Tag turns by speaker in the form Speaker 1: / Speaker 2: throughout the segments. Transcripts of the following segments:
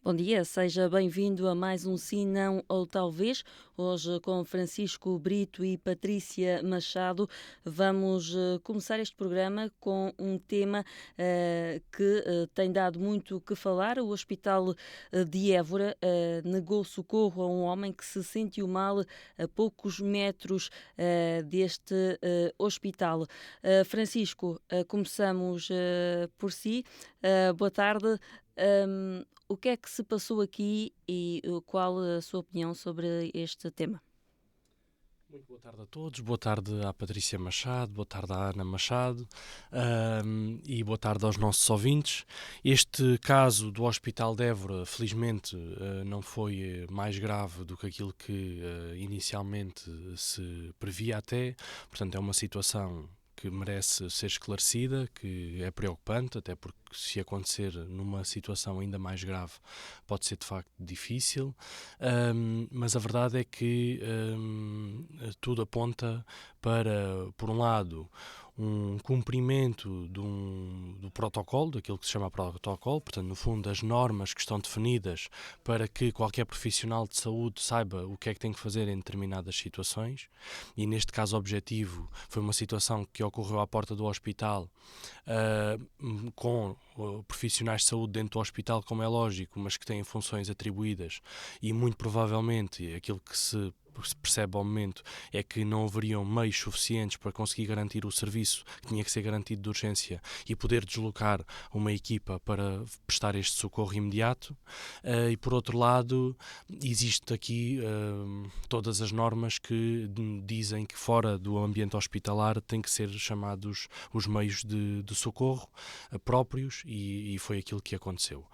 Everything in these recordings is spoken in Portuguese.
Speaker 1: Bom dia, seja bem-vindo a mais um Sim, Não ou Talvez. Hoje com Francisco Brito e Patrícia Machado vamos começar este programa com um tema que tem dado muito o que falar. O Hospital de Évora negou socorro a um homem que se sentiu mal a poucos metros deste hospital. Francisco, começamos por si. Boa tarde. O que é que se passou aqui e qual a sua opinião sobre este tema?
Speaker 2: Muito boa tarde a todos, boa tarde à Patrícia Machado, boa tarde à Ana Machado e boa tarde aos nossos ouvintes. Este caso do Hospital de Évora, felizmente, não foi mais grave do que aquilo que inicialmente se previa até, portanto é uma situação que merece ser esclarecida, que é preocupante, até porque se acontecer numa situação ainda mais grave pode ser de facto difícil, mas a verdade é que tudo aponta para, por um lado, um cumprimento do protocolo, daquilo que se chama protocolo, portanto, no fundo, as normas que estão definidas para que qualquer profissional de saúde saiba o que é que tem que fazer em determinadas situações, e neste caso objetivo foi uma situação que ocorreu à porta do hospital, com profissionais de saúde dentro do hospital, como é lógico, mas que têm funções atribuídas, e muito provavelmente aquilo que se percebe ao momento é que não haveriam meios suficientes para conseguir garantir o serviço que tinha que ser garantido de urgência e poder deslocar uma equipa para prestar este socorro imediato. E por outro lado, existe aqui todas as normas que dizem que fora do ambiente hospitalar têm que ser chamados os meios de socorro próprios, e foi aquilo que aconteceu.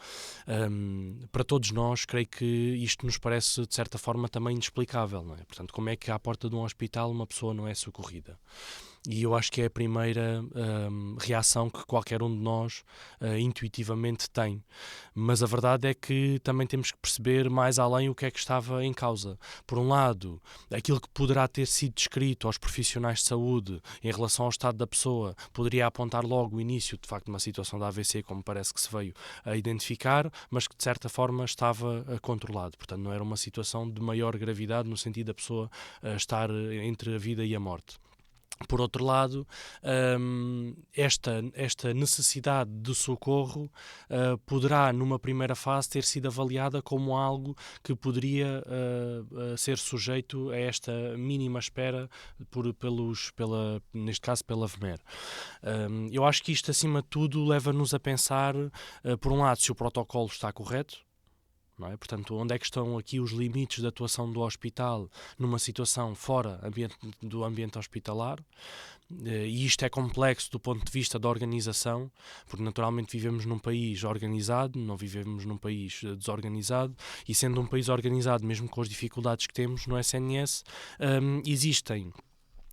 Speaker 2: Para todos nós, creio que isto nos parece de certa forma também inexplicável, não é? Portanto, como é que à porta de um hospital uma pessoa não é socorrida? E eu acho que é a primeira reação que qualquer um de nós intuitivamente tem. Mas a verdade é que também temos que perceber mais além o que é que estava em causa. Por um lado, aquilo que poderá ter sido descrito aos profissionais de saúde em relação ao estado da pessoa poderia apontar logo o início, de facto, de uma situação da AVC, como parece que se veio a identificar, mas que de certa forma estava controlado. Portanto, não era uma situação de maior gravidade no sentido da pessoa estar entre a vida e a morte. Por outro lado, esta necessidade de socorro poderá, numa primeira fase, ter sido avaliada como algo que poderia ser sujeito a esta mínima espera neste caso, pela VMER. Eu acho que isto, acima de tudo, leva-nos a pensar, por um lado, se o protocolo está correto, não é? Portanto, onde é que estão aqui os limites de atuação do hospital numa situação fora do ambiente hospitalar? E isto é complexo do ponto de vista da organização, porque naturalmente vivemos num país organizado, não vivemos num país desorganizado, e sendo um país organizado, mesmo com as dificuldades que temos no SNS, existem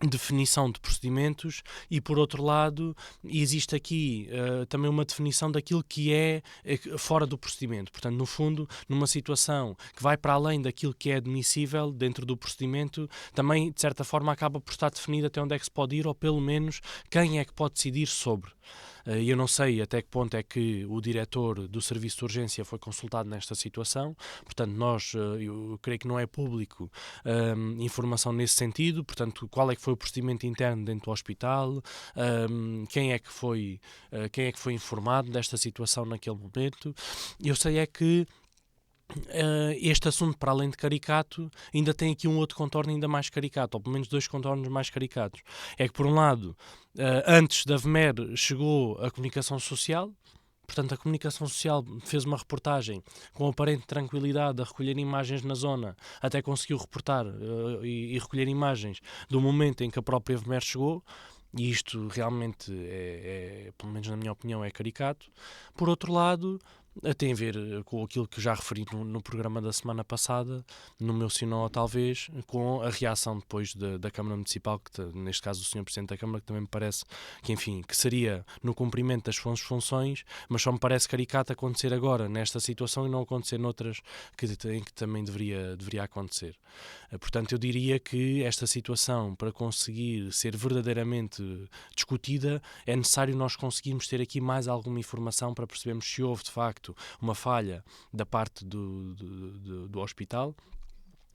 Speaker 2: definição de procedimentos e, por outro lado, existe aqui também uma definição daquilo que é fora do procedimento. Portanto, no fundo, numa situação que vai para além daquilo que é admissível dentro do procedimento, também, de certa forma, acaba por estar definido até onde é que se pode ir, ou pelo menos quem é que pode decidir sobre. Eu não sei até que ponto é que o diretor do serviço de urgência foi consultado nesta situação, portanto eu creio que não é público informação nesse sentido, portanto qual é que foi o procedimento interno dentro do hospital, quem é que foi informado desta situação naquele momento. Eu sei é que este assunto, para além de caricato, ainda tem aqui um outro contorno ainda mais caricato, ou pelo menos dois contornos mais caricatos. É que, por um lado, antes da VMER chegou a comunicação social. Portanto, a comunicação social fez uma reportagem com aparente tranquilidade a recolher imagens na zona, até conseguiu reportar e recolher imagens do momento em que a própria VMER chegou, e isto realmente pelo menos na minha opinião, é caricato. Por outro lado, tem a ver com aquilo que já referi no programa da semana passada, no meu sinal talvez, com a reação depois da Câmara Municipal, neste caso o Sr. Presidente da Câmara, que também me parece que, enfim, que seria no cumprimento das suas funções, mas só me parece caricato acontecer agora, nesta situação, e não acontecer noutras em que também deveria acontecer. Portanto, eu diria que esta situação, para conseguir ser verdadeiramente discutida, é necessário nós conseguirmos ter aqui mais alguma informação para percebermos se houve, de facto, facto uma falha da parte do hospital,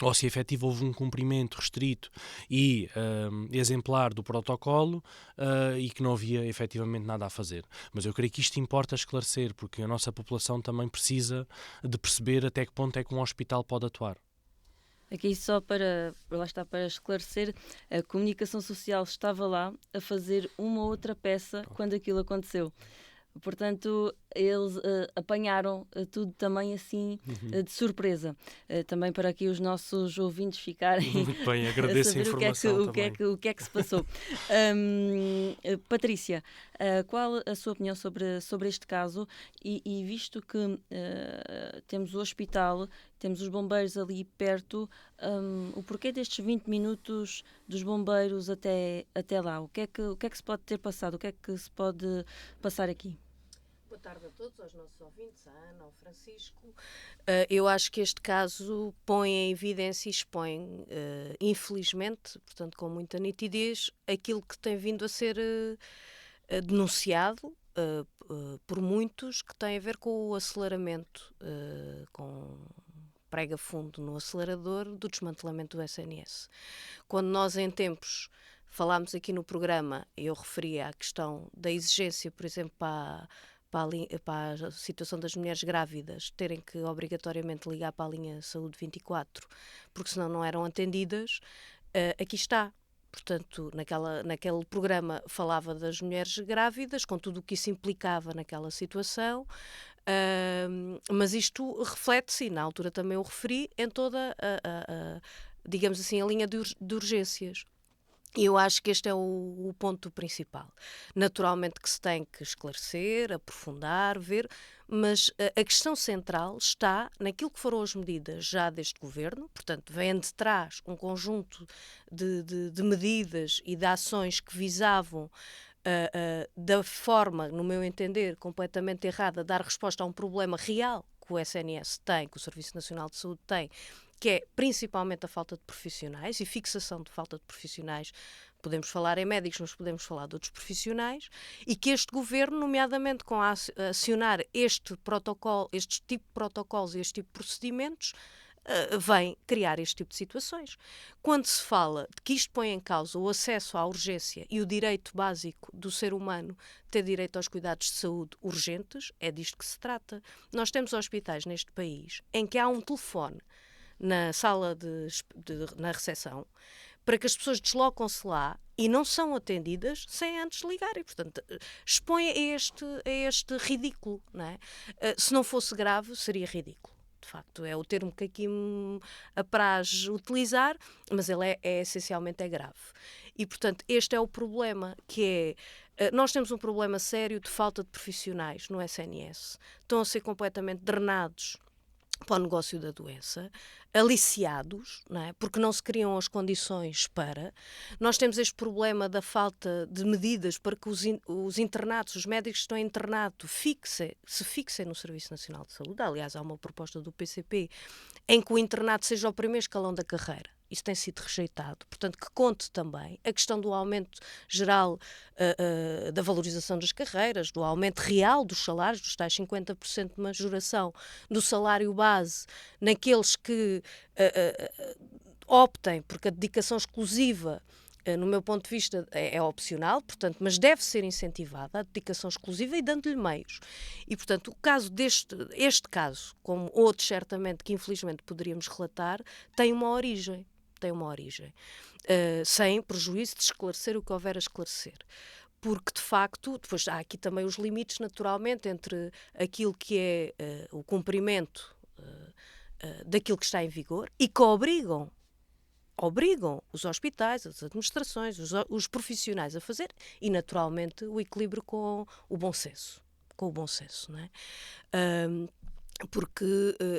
Speaker 2: ou se efetivo houve um cumprimento restrito e exemplar do protocolo e que não havia efetivamente nada a fazer. Mas eu creio que isto importa esclarecer, porque a nossa população também precisa de perceber até que ponto é que um hospital pode atuar.
Speaker 1: Aqui só lá está, para esclarecer, a comunicação social estava lá a fazer uma outra peça quando aquilo aconteceu. Portanto, eles apanharam tudo também assim de surpresa. Também para aqui os nossos ouvintes ficarem
Speaker 2: Muito bem,
Speaker 1: a
Speaker 2: agradeço a
Speaker 1: saber
Speaker 2: informação também.
Speaker 1: o que é que se passou. Patrícia, qual a sua opinião sobre este caso? E visto que temos o hospital, temos os bombeiros ali perto, o porquê destes 20 minutos dos bombeiros até lá? O que é que se pode ter passado? O que é que se pode passar aqui?
Speaker 3: Boa tarde a todos, aos nossos ouvintes, à Ana, ao Francisco. Eu acho que este caso põe em evidência e expõe, infelizmente, portanto com muita nitidez, aquilo que tem vindo a ser denunciado por muitos, que tem a ver com o aceleramento, com prega fundo no acelerador do desmantelamento do SNS. Quando nós em tempos falámos aqui no programa, eu referia à questão da exigência, por exemplo, para a situação das mulheres grávidas terem que obrigatoriamente ligar para a linha Saúde 24, porque senão não eram atendidas, aqui está. Portanto, naquele programa falava das mulheres grávidas, com tudo o que isso implicava naquela situação, mas isto reflete-se, e na altura também o referi, em toda digamos assim, a linha de urgências. E eu acho que este é o ponto principal. Naturalmente que se tem que esclarecer, aprofundar, ver, mas a questão central está naquilo que foram as medidas já deste governo, portanto, vem de trás um conjunto de medidas e de ações que visavam, da forma, no meu entender, completamente errada, dar resposta a um problema real que o SNS tem, que o Serviço Nacional de Saúde tem, que é principalmente a falta de profissionais e fixação de falta de profissionais. Podemos falar em médicos, mas podemos falar de outros profissionais, e que este governo, nomeadamente com acionar este tipo de protocolos e este tipo de procedimentos, vem criar este tipo de situações. Quando se fala de que isto põe em causa o acesso à urgência e o direito básico do ser humano ter direito aos cuidados de saúde urgentes, é disto que se trata. Nós temos hospitais neste país em que há um telefone na sala na recepção, para que as pessoas deslocam-se lá e não são atendidas sem antes ligarem. Portanto, expõe a este ridículo, não é? Se não fosse grave, seria ridículo. De facto, é o termo que aqui me apraz utilizar, mas ele essencialmente grave. E, portanto, este é o problema, que é, nós temos um problema sério de falta de profissionais no SNS. Estão a ser completamente drenados para o negócio da doença, aliciados, não é? Porque não se criam as condições para. Nós temos este problema da falta de medidas para que os internatos, os médicos que estão internados, se fixem no Serviço Nacional de Saúde. Aliás, há uma proposta do PCP em que o internato seja o primeiro escalão da carreira. Isso tem sido rejeitado. Portanto, que conte também a questão do aumento geral da valorização das carreiras, do aumento real dos salários, dos tais 50% de majoração do salário base, naqueles que optem, porque a dedicação exclusiva, no meu ponto de vista, é opcional, portanto, mas deve ser incentivada a dedicação exclusiva e dando-lhe meios. E, portanto, o caso este caso, como outros certamente que infelizmente poderíamos relatar, tem uma origem. Sem prejuízo de esclarecer o que houver a esclarecer. Porque, de facto, depois há aqui também os limites, naturalmente, entre aquilo que é o cumprimento daquilo que está em vigor e que obrigam os hospitais, as administrações, os profissionais a fazer, e, naturalmente, o equilíbrio com o bom senso. Não é? Porque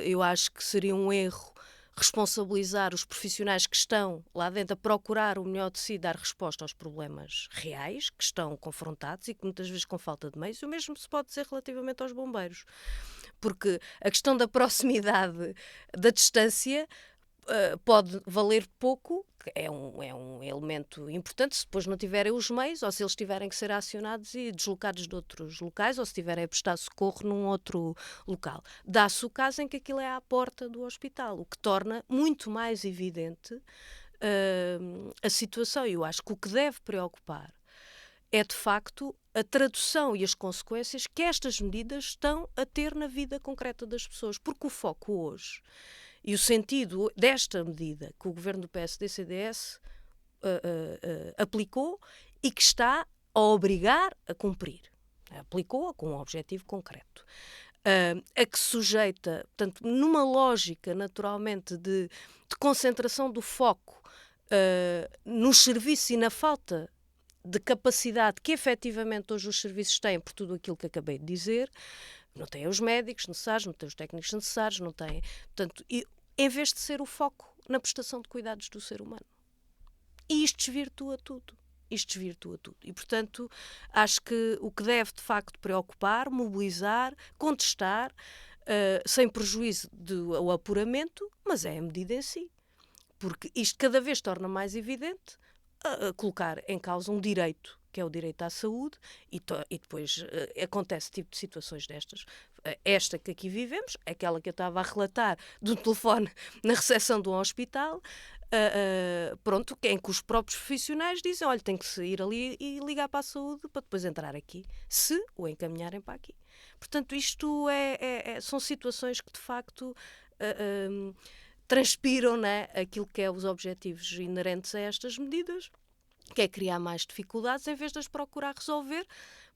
Speaker 3: eu acho que seria um erro responsabilizar os profissionais que estão lá dentro a procurar o melhor de si, dar resposta aos problemas reais que estão confrontados e que muitas vezes com falta de meios. O mesmo se pode dizer relativamente aos bombeiros. Porque a questão da proximidade, da distância, pode valer pouco, que é um elemento importante, se depois não tiverem os meios, ou se eles tiverem que ser acionados e deslocados de outros locais, ou se tiverem a prestar socorro num outro local. Dá-se o caso em que aquilo é à porta do hospital, o que torna muito mais evidente a situação. E eu acho que o que deve preocupar é, de facto, a tradução e as consequências que estas medidas estão a ter na vida concreta das pessoas. Porque o foco hoje e o sentido desta medida que o governo do PSD-CDS aplicou e que está a obrigar a cumprir. Aplicou-a com um objetivo concreto. A que sujeita, portanto, numa lógica, naturalmente, de concentração do foco nos serviços e na falta de capacidade que efetivamente hoje os serviços têm por tudo aquilo que acabei de dizer, não têm os médicos necessários, não têm os técnicos necessários, não têm, portanto, em vez de ser o foco na prestação de cuidados do ser humano. E isto desvirtua tudo. E, portanto, acho que o que deve, de facto, preocupar, mobilizar, contestar, sem prejuízo do apuramento, mas é a medida em si. Porque isto cada vez torna mais evidente colocar em causa um direito, que é o direito à saúde, e depois acontece tipo de situações destas. Esta que aqui vivemos, aquela que eu estava a relatar do telefone na recepção de um hospital, pronto, em que os próprios profissionais dizem, olha, tem que ir ali e ligar para a saúde para depois entrar aqui, se o encaminharem para aqui. Portanto, isto são situações que, de facto, transpiram, né, aquilo que é os objetivos inerentes a estas medidas, que é criar mais dificuldades em vez de as procurar resolver,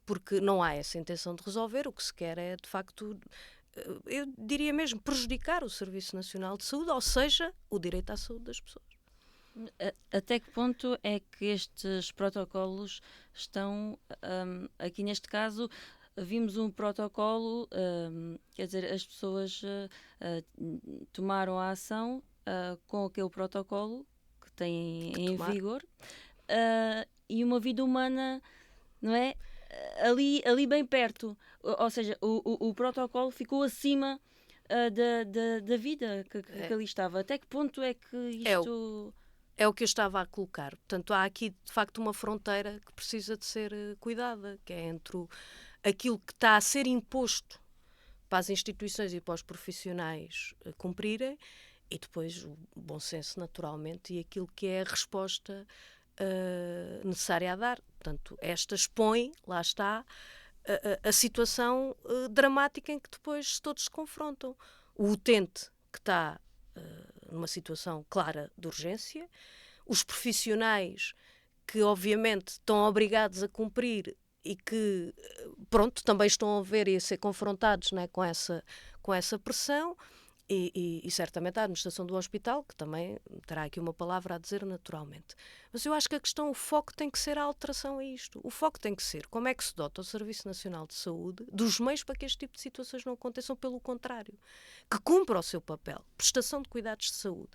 Speaker 3: porque não há essa intenção de resolver, o que se quer é, de facto, eu diria mesmo, prejudicar o Serviço Nacional de Saúde, ou seja, o direito à saúde das pessoas.
Speaker 1: Até que ponto é que estes protocolos estão, aqui neste caso, vimos um protocolo, quer dizer, as pessoas tomaram a ação com aquele protocolo que têm em vigor, e uma vida humana, não é? Ali bem perto. Ou seja, o protocolo ficou acima da vida que ali estava. Até que ponto é que isto...
Speaker 3: É o que eu estava a colocar. Portanto, há aqui, de facto, uma fronteira que precisa de ser cuidada, que é entre aquilo que está a ser imposto para as instituições e para os profissionais cumprirem e depois o bom senso, naturalmente, e aquilo que é a resposta necessária a dar. Portanto, esta expõe, lá está, a situação dramática em que depois todos se confrontam. O utente que está numa situação clara de urgência, os profissionais que obviamente estão obrigados a cumprir e que, pronto, também estão a ver e a ser confrontados, né, com essa pressão, e certamente a administração do hospital, que também terá aqui uma palavra a dizer naturalmente. Mas eu acho que o foco tem que ser a alteração a isto. O foco tem que ser como é que se dota o Serviço Nacional de Saúde dos meios para que este tipo de situações não aconteçam, pelo contrário, que cumpra o seu papel, prestação de cuidados de saúde.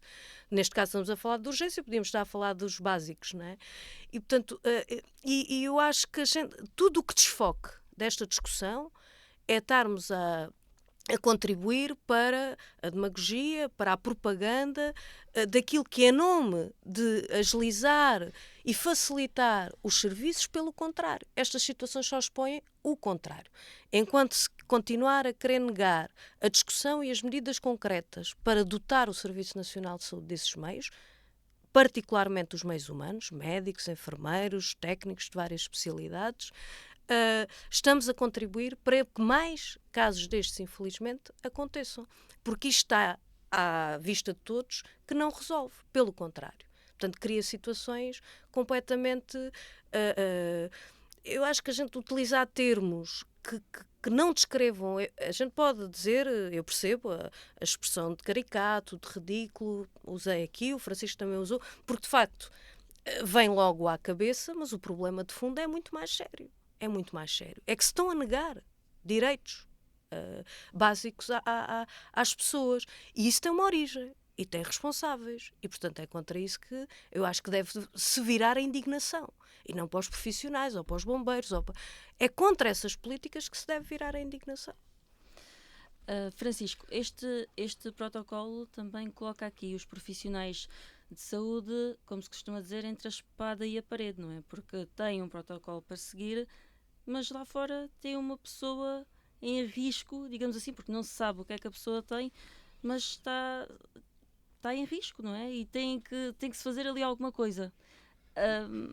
Speaker 3: Neste caso estamos a falar de urgência, podíamos estar a falar dos básicos, não é? E, portanto, eu acho que tudo o que desfoque desta discussão é estarmos a contribuir para a demagogia, para a propaganda daquilo que, em nome de agilizar e facilitar os serviços, pelo contrário. Estas situações só expõem o contrário. Enquanto se continuar a querer negar a discussão e as medidas concretas para dotar o Serviço Nacional de Saúde desses meios, particularmente os meios humanos, médicos, enfermeiros, técnicos de várias especialidades, estamos a contribuir para que mais casos destes, infelizmente, aconteçam. Porque isto está à vista de todos que não resolve, pelo contrário. Portanto, cria situações completamente... eu acho que a gente utilizar termos que não descrevam... A gente pode dizer, eu percebo a expressão de caricato, de ridículo, usei aqui, o Francisco também usou, porque, de facto, vem logo à cabeça, mas o problema de fundo é muito mais sério. É muito mais sério. É que se estão a negar direitos básicos às pessoas. E isso tem uma origem. E tem responsáveis. E, portanto, é contra isso que eu acho que deve se virar a indignação. E não para os profissionais, ou para os bombeiros. É contra essas políticas que se deve virar a indignação.
Speaker 1: Francisco, este protocolo também coloca aqui os profissionais de saúde, como se costuma dizer, entre a espada e a parede, não é? Porque tem um protocolo para seguir, mas lá fora tem uma pessoa em risco, digamos assim, porque não se sabe o que é que a pessoa tem, mas está em risco, não é? E tem que se fazer ali alguma coisa. Ahm,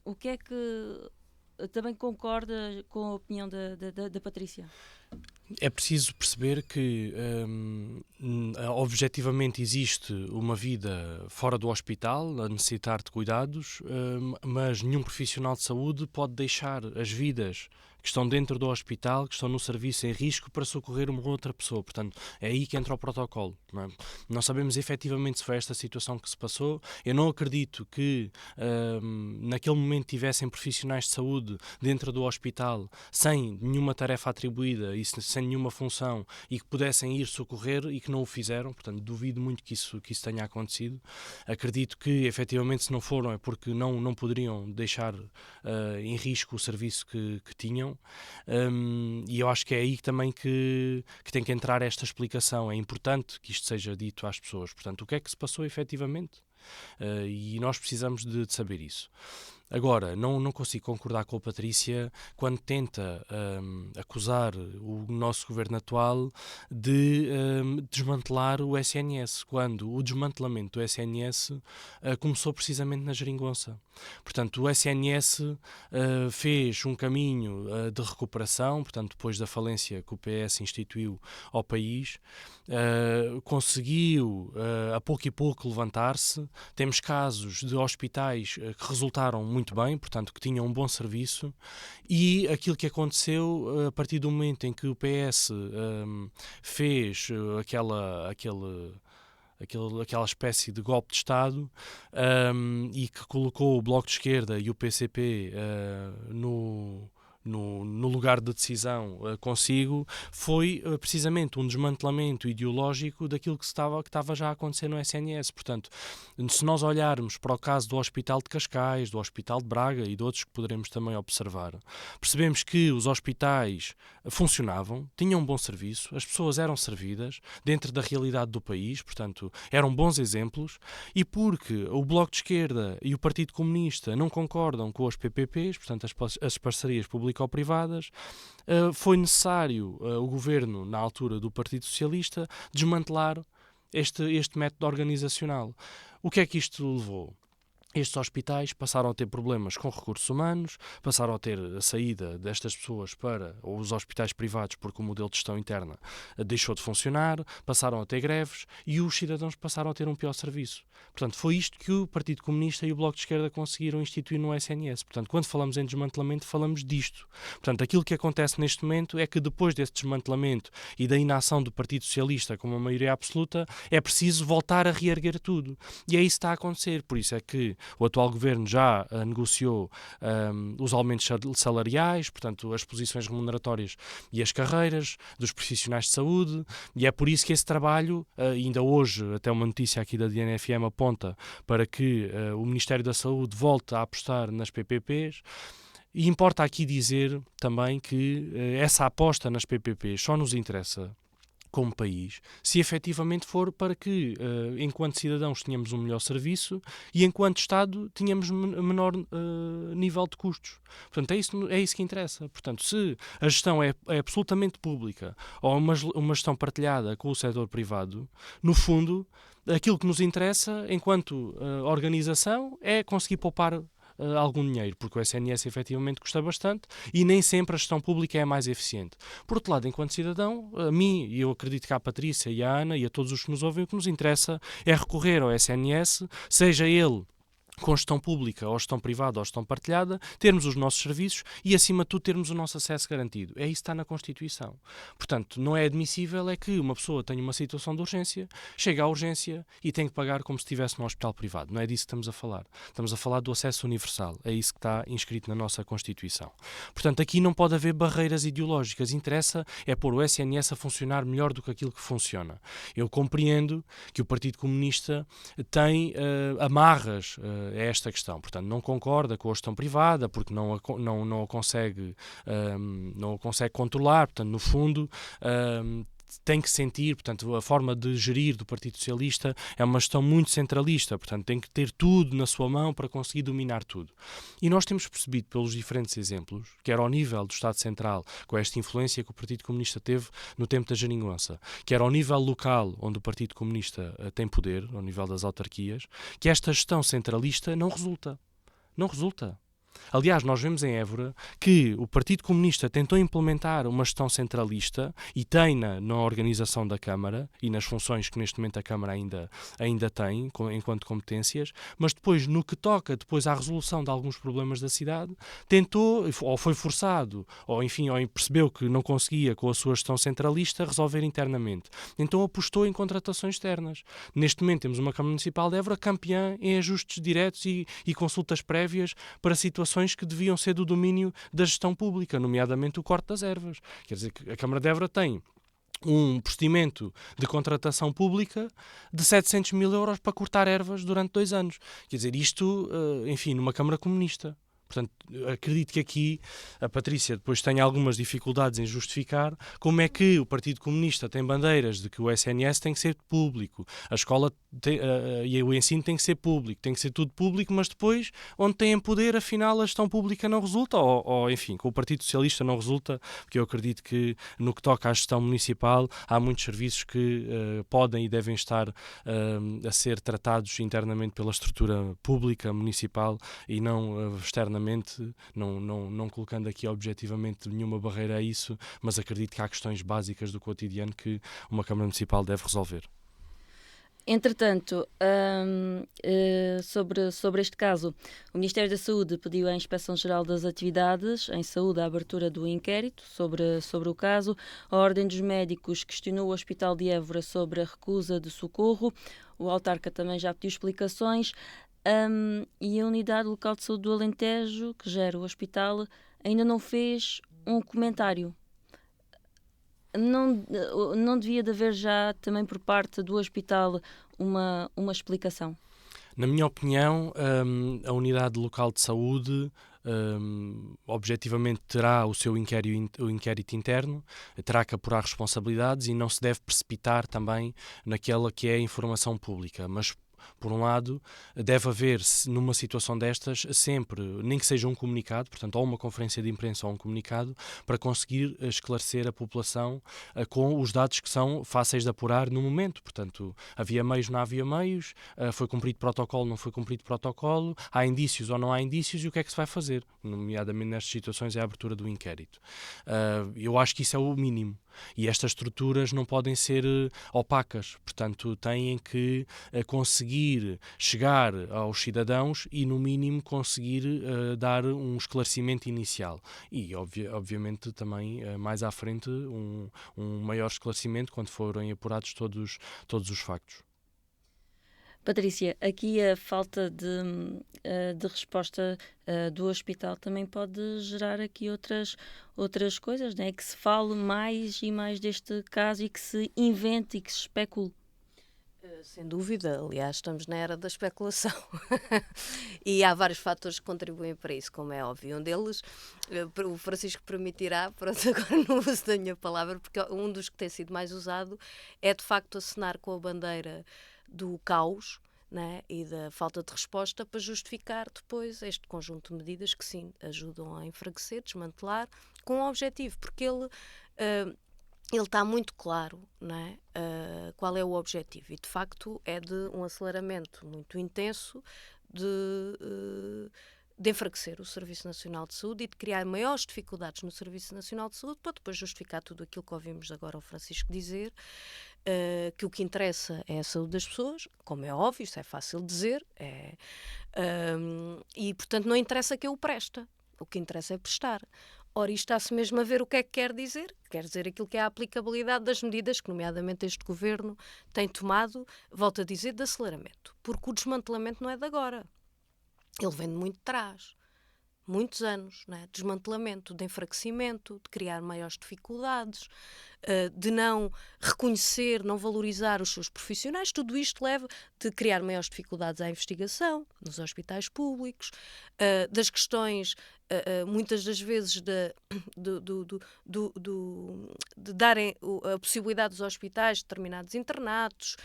Speaker 1: o que é que também concorda com a opinião da Patrícia?
Speaker 2: É preciso perceber que objetivamente existe uma vida fora do hospital a necessitar de cuidados, mas nenhum profissional de saúde pode deixar as vidas que estão dentro do hospital, que estão no serviço em risco para socorrer uma outra pessoa. Portanto, é aí que entra o protocolo. Não sabemos efetivamente se foi esta situação que se passou. Eu não acredito que naquele momento tivessem profissionais de saúde dentro do hospital sem nenhuma tarefa atribuída e sem nenhuma função e que pudessem ir socorrer e que não o fizeram. Portanto, duvido muito que isso tenha acontecido. Acredito que efetivamente se não foram é porque não poderiam deixar em risco o serviço que tinham. E eu acho que é aí também que tem que entrar esta explicação. É importante que isto seja dito às pessoas. Portanto, o que é que se passou efetivamente? E nós precisamos de saber isso. Agora, não consigo concordar com a Patrícia quando tenta acusar o nosso governo atual de desmantelar o SNS, quando o desmantelamento do SNS começou precisamente na geringonça. Portanto, o SNS fez um caminho de recuperação, portanto, depois da falência que o PS instituiu ao país, conseguiu a pouco e pouco levantar-se. Temos casos de hospitais que resultaram muito bem, portanto, que tinham um bom serviço, e aquilo que aconteceu a partir do momento em que o PS fez aquela espécie de golpe de Estado e que colocou o Bloco de Esquerda e o PCP no lugar de decisão consigo, foi precisamente um desmantelamento ideológico daquilo que estava já a acontecer no SNS. Portanto, se nós olharmos para o caso do Hospital de Cascais, do Hospital de Braga e de outros que poderemos também observar, percebemos que os hospitais funcionavam, tinham um bom serviço, as pessoas eram servidas dentro da realidade do país, portanto, eram bons exemplos, e porque o Bloco de Esquerda e o Partido Comunista não concordam com as PPPs, portanto, as parcerias público-privadas, foi necessário o governo, na altura do Partido Socialista, desmantelar este método organizacional. O que é que isto levou? Estes hospitais passaram a ter problemas com recursos humanos, passaram a ter a saída destas pessoas para os hospitais privados porque o modelo de gestão interna deixou de funcionar, passaram a ter greves e os cidadãos passaram a ter um pior serviço. Portanto, foi isto que o Partido Comunista e o Bloco de Esquerda conseguiram instituir no SNS. Portanto, quando falamos em desmantelamento, falamos disto. Portanto, aquilo que acontece neste momento é que depois desse desmantelamento e da inação do Partido Socialista com uma maioria absoluta, é preciso voltar a reerguer tudo. E é isso que está a acontecer. Por isso é que o atual governo já negociou os aumentos salariais, portanto, as posições remuneratórias e as carreiras dos profissionais de saúde, e é por isso que esse trabalho, ainda hoje, até uma notícia aqui da DNFM aponta para que o Ministério da Saúde volte a apostar nas PPPs. E importa aqui dizer também que essa aposta nas PPPs só nos interessa como país, se efetivamente for para que, enquanto cidadãos, tenhamos um melhor serviço e, enquanto Estado, tenhamos menor nível de custos. Portanto, é isso que interessa. Portanto, se a gestão é absolutamente pública ou uma gestão partilhada com o setor privado, no fundo, aquilo que nos interessa, enquanto organização, é conseguir poupar algum dinheiro, porque o SNS efetivamente custa bastante e nem sempre a gestão pública é a mais eficiente. Por outro lado, enquanto cidadão, a mim, e eu acredito que à Patrícia e à Ana e a todos os que nos ouvem, o que nos interessa é recorrer ao SNS, seja ele com gestão pública ou gestão privada ou gestão partilhada, termos os nossos serviços e, acima de tudo, termos o nosso acesso garantido. É isso que está na Constituição. Portanto, não é admissível é que uma pessoa tenha uma situação de urgência, chega à urgência e tem que pagar como se estivesse num hospital privado. Não é disso que estamos a falar. Estamos a falar do acesso universal. É isso que está inscrito na nossa Constituição. Portanto, aqui não pode haver barreiras ideológicas. Interessa é pôr o SNS a funcionar melhor do que aquilo que funciona. Eu compreendo que o Partido Comunista tem amarras a esta questão. Portanto, não concorda com a gestão privada porque não a consegue controlar. Portanto, no fundo, tem que sentir, portanto, a forma de gerir do Partido Socialista é uma gestão muito centralista, portanto, tem que ter tudo na sua mão para conseguir dominar tudo. E nós temos percebido pelos diferentes exemplos, quer ao nível do Estado Central, com esta influência que o Partido Comunista teve no tempo da geringonça, quer ao nível local, onde o Partido Comunista tem poder, ao nível das autarquias, que esta gestão centralista não resulta. Não resulta. Aliás, nós vemos em Évora que o Partido Comunista tentou implementar uma gestão centralista e tem-na na organização da Câmara e nas funções que neste momento a Câmara ainda tem enquanto competências, mas depois, no que toca depois à resolução de alguns problemas da cidade, tentou, ou foi forçado, ou enfim, ou percebeu que não conseguia com a sua gestão centralista resolver internamente. Então apostou em contratações externas. Neste momento temos uma Câmara Municipal de Évora campeã em ajustes diretos e consultas prévias para situações que deviam ser do domínio da gestão pública, nomeadamente o corte das ervas. Quer dizer que a Câmara de Évora tem um procedimento de contratação pública de 700 mil euros para cortar ervas durante 2 anos. Quer dizer, isto, enfim, numa Câmara comunista. Portanto, acredito que aqui a Patrícia depois tenha algumas dificuldades em justificar como é que o Partido Comunista tem bandeiras de que o SNS tem que ser público, a escola e o ensino tem que ser público, tem que ser tudo público, mas depois, onde têm poder, afinal a gestão pública não resulta, ou enfim, com o Partido Socialista não resulta, porque eu acredito que no que toca à gestão municipal há muitos serviços que podem e devem estar a ser tratados internamente pela estrutura pública municipal e não externamente, não colocando aqui objetivamente nenhuma barreira a isso, mas acredito que há questões básicas do cotidiano que uma Câmara Municipal deve resolver.
Speaker 1: Entretanto, sobre este caso, o Ministério da Saúde pediu à Inspeção-Geral das Atividades em Saúde a abertura do inquérito sobre o caso. A Ordem dos Médicos questionou o Hospital de Évora sobre a recusa de socorro. O autarca também já pediu explicações. E a Unidade Local de Saúde do Alentejo, que gera o hospital, ainda não fez um comentário. Não devia de haver já também por parte do hospital uma explicação?
Speaker 2: Na minha opinião, a Unidade Local de Saúde objetivamente terá o seu inquérito interno, terá que apurar responsabilidades e não se deve precipitar também naquela que é a informação pública, mas por um lado, deve haver, numa situação destas, sempre, nem que seja um comunicado, portanto, ou uma conferência de imprensa ou um comunicado, para conseguir esclarecer a população com os dados que são fáceis de apurar no momento. Portanto, havia meios, não havia meios, foi cumprido protocolo, não foi cumprido protocolo, há indícios ou não há indícios e o que é que se vai fazer? Nomeadamente nestas situações é a abertura do inquérito. Eu acho que isso é o mínimo. E estas estruturas não podem ser opacas, portanto têm que conseguir chegar aos cidadãos e no mínimo conseguir dar um esclarecimento inicial e obviamente também mais à frente um maior esclarecimento quando forem apurados todos os factos.
Speaker 1: Patrícia, aqui a falta de resposta do hospital também pode gerar aqui outras coisas, né? Que se fale mais e mais deste caso e que se invente e que se especule.
Speaker 3: Sem dúvida, aliás, estamos na era da especulação e há vários fatores que contribuem para isso, como é óbvio. Um deles, o Francisco permitirá, pronto, agora não uso da minha palavra, porque um dos que tem sido mais usado é de facto acenar com a bandeira do caos, né, e da falta de resposta para justificar depois este conjunto de medidas que sim ajudam a enfraquecer, desmantelar, com o objetivo, porque ele está muito claro, não é? Qual é o objetivo e de facto é de um aceleramento muito intenso de enfraquecer o Serviço Nacional de Saúde e de criar maiores dificuldades no Serviço Nacional de Saúde para depois justificar tudo aquilo que ouvimos agora o Francisco dizer, que o que interessa é a saúde das pessoas, como é óbvio, isso é fácil de dizer, e portanto não interessa que eu o preste, o que interessa é prestar. Ora, isto está-se mesmo a ver o que é que quer dizer aquilo que é a aplicabilidade das medidas que, nomeadamente, este governo tem tomado, volto a dizer, de aceleramento, porque o desmantelamento não é de agora. Ele vem de muito de trás, muitos anos, não é? Desmantelamento, de enfraquecimento, de criar maiores dificuldades, de não reconhecer, não valorizar os seus profissionais. Tudo isto leva de criar maiores dificuldades à investigação nos hospitais públicos, das questões muitas das vezes de darem a possibilidade dos hospitais de determinados internatos,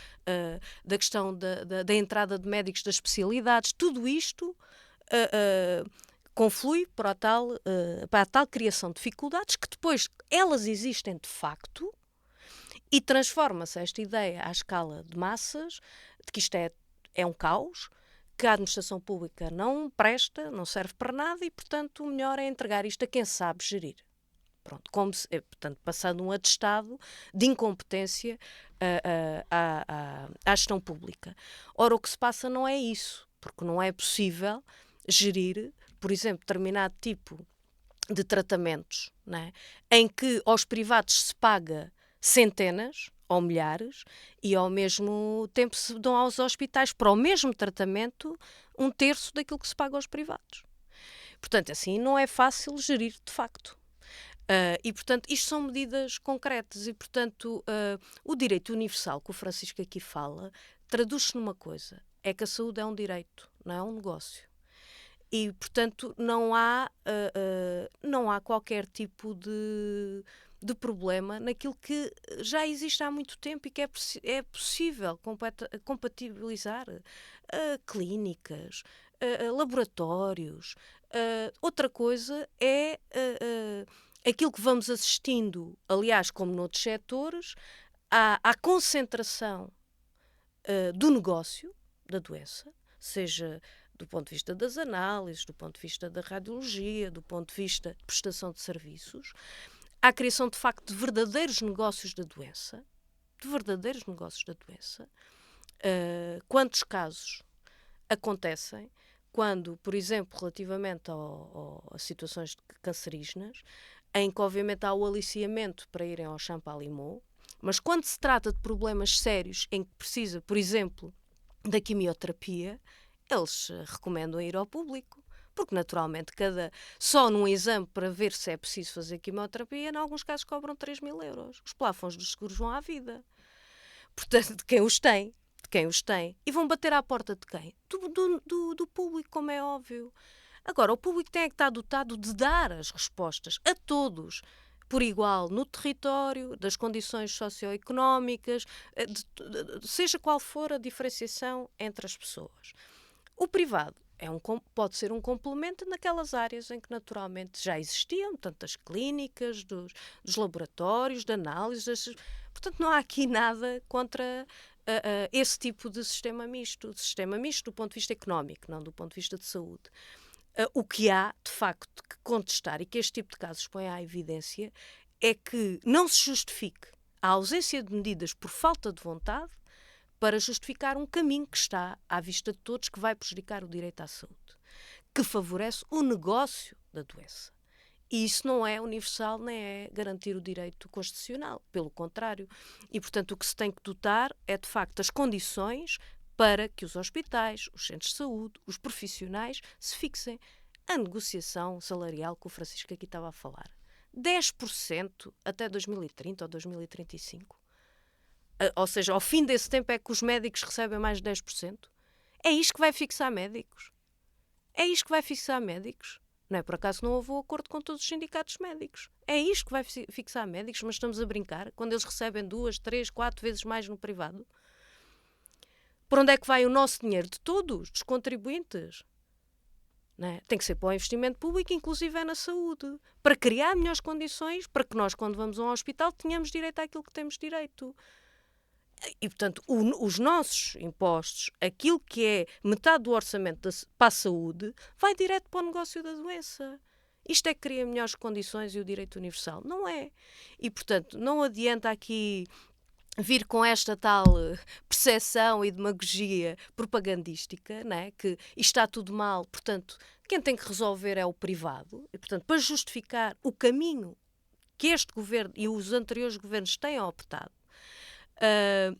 Speaker 3: da questão da entrada de médicos das especialidades, tudo isto conflui para a tal criação de dificuldades que depois elas existem de facto e transforma-se esta ideia à escala de massas de que isto é um caos, que a administração pública não presta, não serve para nada e, portanto, o melhor é entregar isto a quem sabe gerir. Pronto, portanto, passando um atestado de incompetência à gestão pública. Ora, o que se passa não é isso, porque não é possível gerir, por exemplo, determinado tipo de tratamentos, não é? Em que aos privados se paga centenas ou milhares e ao mesmo tempo se dão aos hospitais para o mesmo tratamento 1/3 daquilo que se paga aos privados. Portanto, assim não é fácil gerir de facto. E, portanto, isto são medidas concretas e, portanto, o direito universal que o Francisco aqui fala traduz-se numa coisa, é que a saúde é um direito, não é um negócio. E, portanto, não há qualquer tipo de problema naquilo que já existe há muito tempo e que é possível compatibilizar clínicas, laboratórios. Outra coisa é aquilo que vamos assistindo, aliás, como noutros setores, à concentração do negócio da doença, seja do ponto de vista das análises, do ponto de vista da radiologia, do ponto de vista de prestação de serviços, à criação, de facto, de verdadeiros negócios da doença. Quantos casos acontecem quando, por exemplo, relativamente a situações cancerígenas, em que, obviamente, há o aliciamento para irem ao Champalimau, mas quando se trata de problemas sérios em que precisa, por exemplo, da quimioterapia, eles recomendam ir ao público, porque naturalmente só num exame para ver se é preciso fazer quimioterapia, em alguns casos cobram 3.000 euros. Os plafons dos seguros vão à vida. Portanto, de quem os tem. E vão bater à porta de quem? Do público, como é óbvio. Agora, o público tem que estar dotado de dar as respostas a todos, por igual, no território, das condições socioeconómicas, seja qual for a diferenciação entre as pessoas. O privado pode ser um complemento naquelas áreas em que naturalmente já existiam, tanto as clínicas, dos laboratórios, de análises. Portanto, não há aqui nada contra esse tipo de sistema misto. Sistema misto do ponto de vista económico, não do ponto de vista de saúde. O que há, de facto, que contestar e que este tipo de casos põe à evidência é que não se justifique a ausência de medidas por falta de vontade para justificar um caminho que está à vista de todos, que vai prejudicar o direito à saúde, que favorece o negócio da doença. E isso não é universal, nem é garantir o direito constitucional, pelo contrário. E, portanto, o que se tem que dotar é, de facto, as condições para que os hospitais, os centros de saúde, os profissionais se fixem. A negociação salarial que o Francisco aqui estava a falar. 10% até 2030 ou 2035. Ou seja, ao fim desse tempo é que os médicos recebem mais de 10%. É isto que vai fixar médicos. Não é por acaso não houve um acordo com todos os sindicatos médicos. É isto que vai fixar médicos, mas estamos a brincar quando eles recebem 2, 3, 4 vezes mais no privado. Por onde é que vai o nosso dinheiro? De todos, dos contribuintes. Não é? Tem que ser para o investimento público, inclusive é na saúde, para criar melhores condições, para que nós, quando vamos a um hospital, tenhamos direito àquilo que temos direito. E, portanto, os nossos impostos, aquilo que é metade do orçamento para a saúde, vai direto para o negócio da doença. Isto é que cria melhores condições e o direito universal. Não é. E, portanto, não adianta aqui vir com esta tal percepção e demagogia propagandística, não é? Que isto está tudo mal, portanto, quem tem que resolver é o privado. E, portanto, para justificar o caminho que este governo e os anteriores governos têm optado,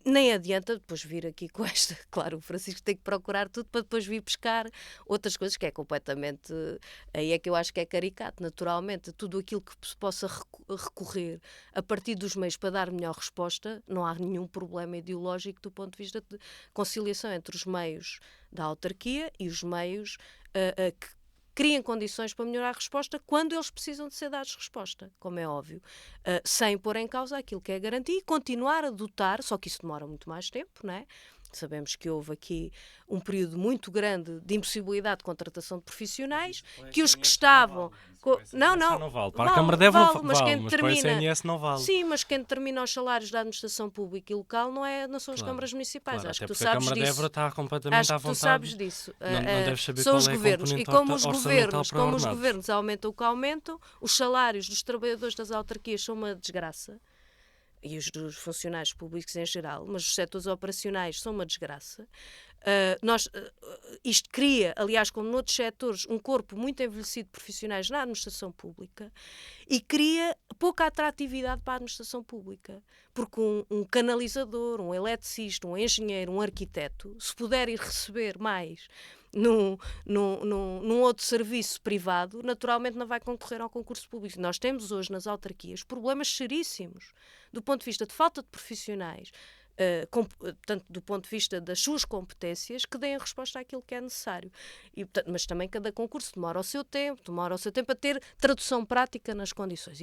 Speaker 3: nem adianta depois vir aqui com esta. Claro, o Francisco tem que procurar tudo para depois vir pescar outras coisas que é completamente. Aí é que eu acho que é caricato, naturalmente. Tudo aquilo que se possa recorrer a partir dos meios para dar melhor resposta, não há nenhum problema ideológico do ponto de vista de conciliação entre os meios da autarquia e os meios criem condições para melhorar a resposta quando eles precisam de ser dados resposta, como é óbvio, sem pôr em causa aquilo que é garantia e continuar a dotar, só que isso demora muito mais tempo, não é? Sabemos que houve aqui um período muito grande de impossibilidade de contratação de profissionais, que os que estavam...
Speaker 2: Não vale. Para a Câmara deve
Speaker 3: mas quem
Speaker 2: mas
Speaker 3: determina...
Speaker 2: para o SNS não vale.
Speaker 3: Sim, mas quem determina os salários da administração pública e local não são as câmaras municipais.
Speaker 2: Claro,
Speaker 3: Acho que
Speaker 2: até
Speaker 3: tu
Speaker 2: porque a
Speaker 3: sabes
Speaker 2: Câmara de
Speaker 3: disso.
Speaker 2: Évora está completamente
Speaker 3: Acho
Speaker 2: à
Speaker 3: que tu
Speaker 2: vontade.
Speaker 3: sabes disso.
Speaker 2: Não deves saber
Speaker 3: São
Speaker 2: qual
Speaker 3: os
Speaker 2: é a
Speaker 3: governos. E
Speaker 2: componente
Speaker 3: como os
Speaker 2: orçamental
Speaker 3: governos aumentam o que aumentam, os salários dos trabalhadores das autarquias são uma desgraça. E os dos funcionários públicos em geral, mas os setores operacionais são uma desgraça. Isto cria, aliás, como noutros setores, um corpo muito envelhecido de profissionais na administração pública e cria pouca atratividade para a administração pública. Porque um canalizador, um eletricista, um engenheiro, um arquiteto, se puder ir receber mais num outro serviço privado, naturalmente não vai concorrer ao concurso público. Nós temos hoje nas autarquias problemas seríssimos do ponto de vista de falta de profissionais, tanto do ponto de vista das suas competências, que deem a resposta àquilo que é necessário. Mas também cada concurso demora o seu tempo a ter tradução prática nas condições.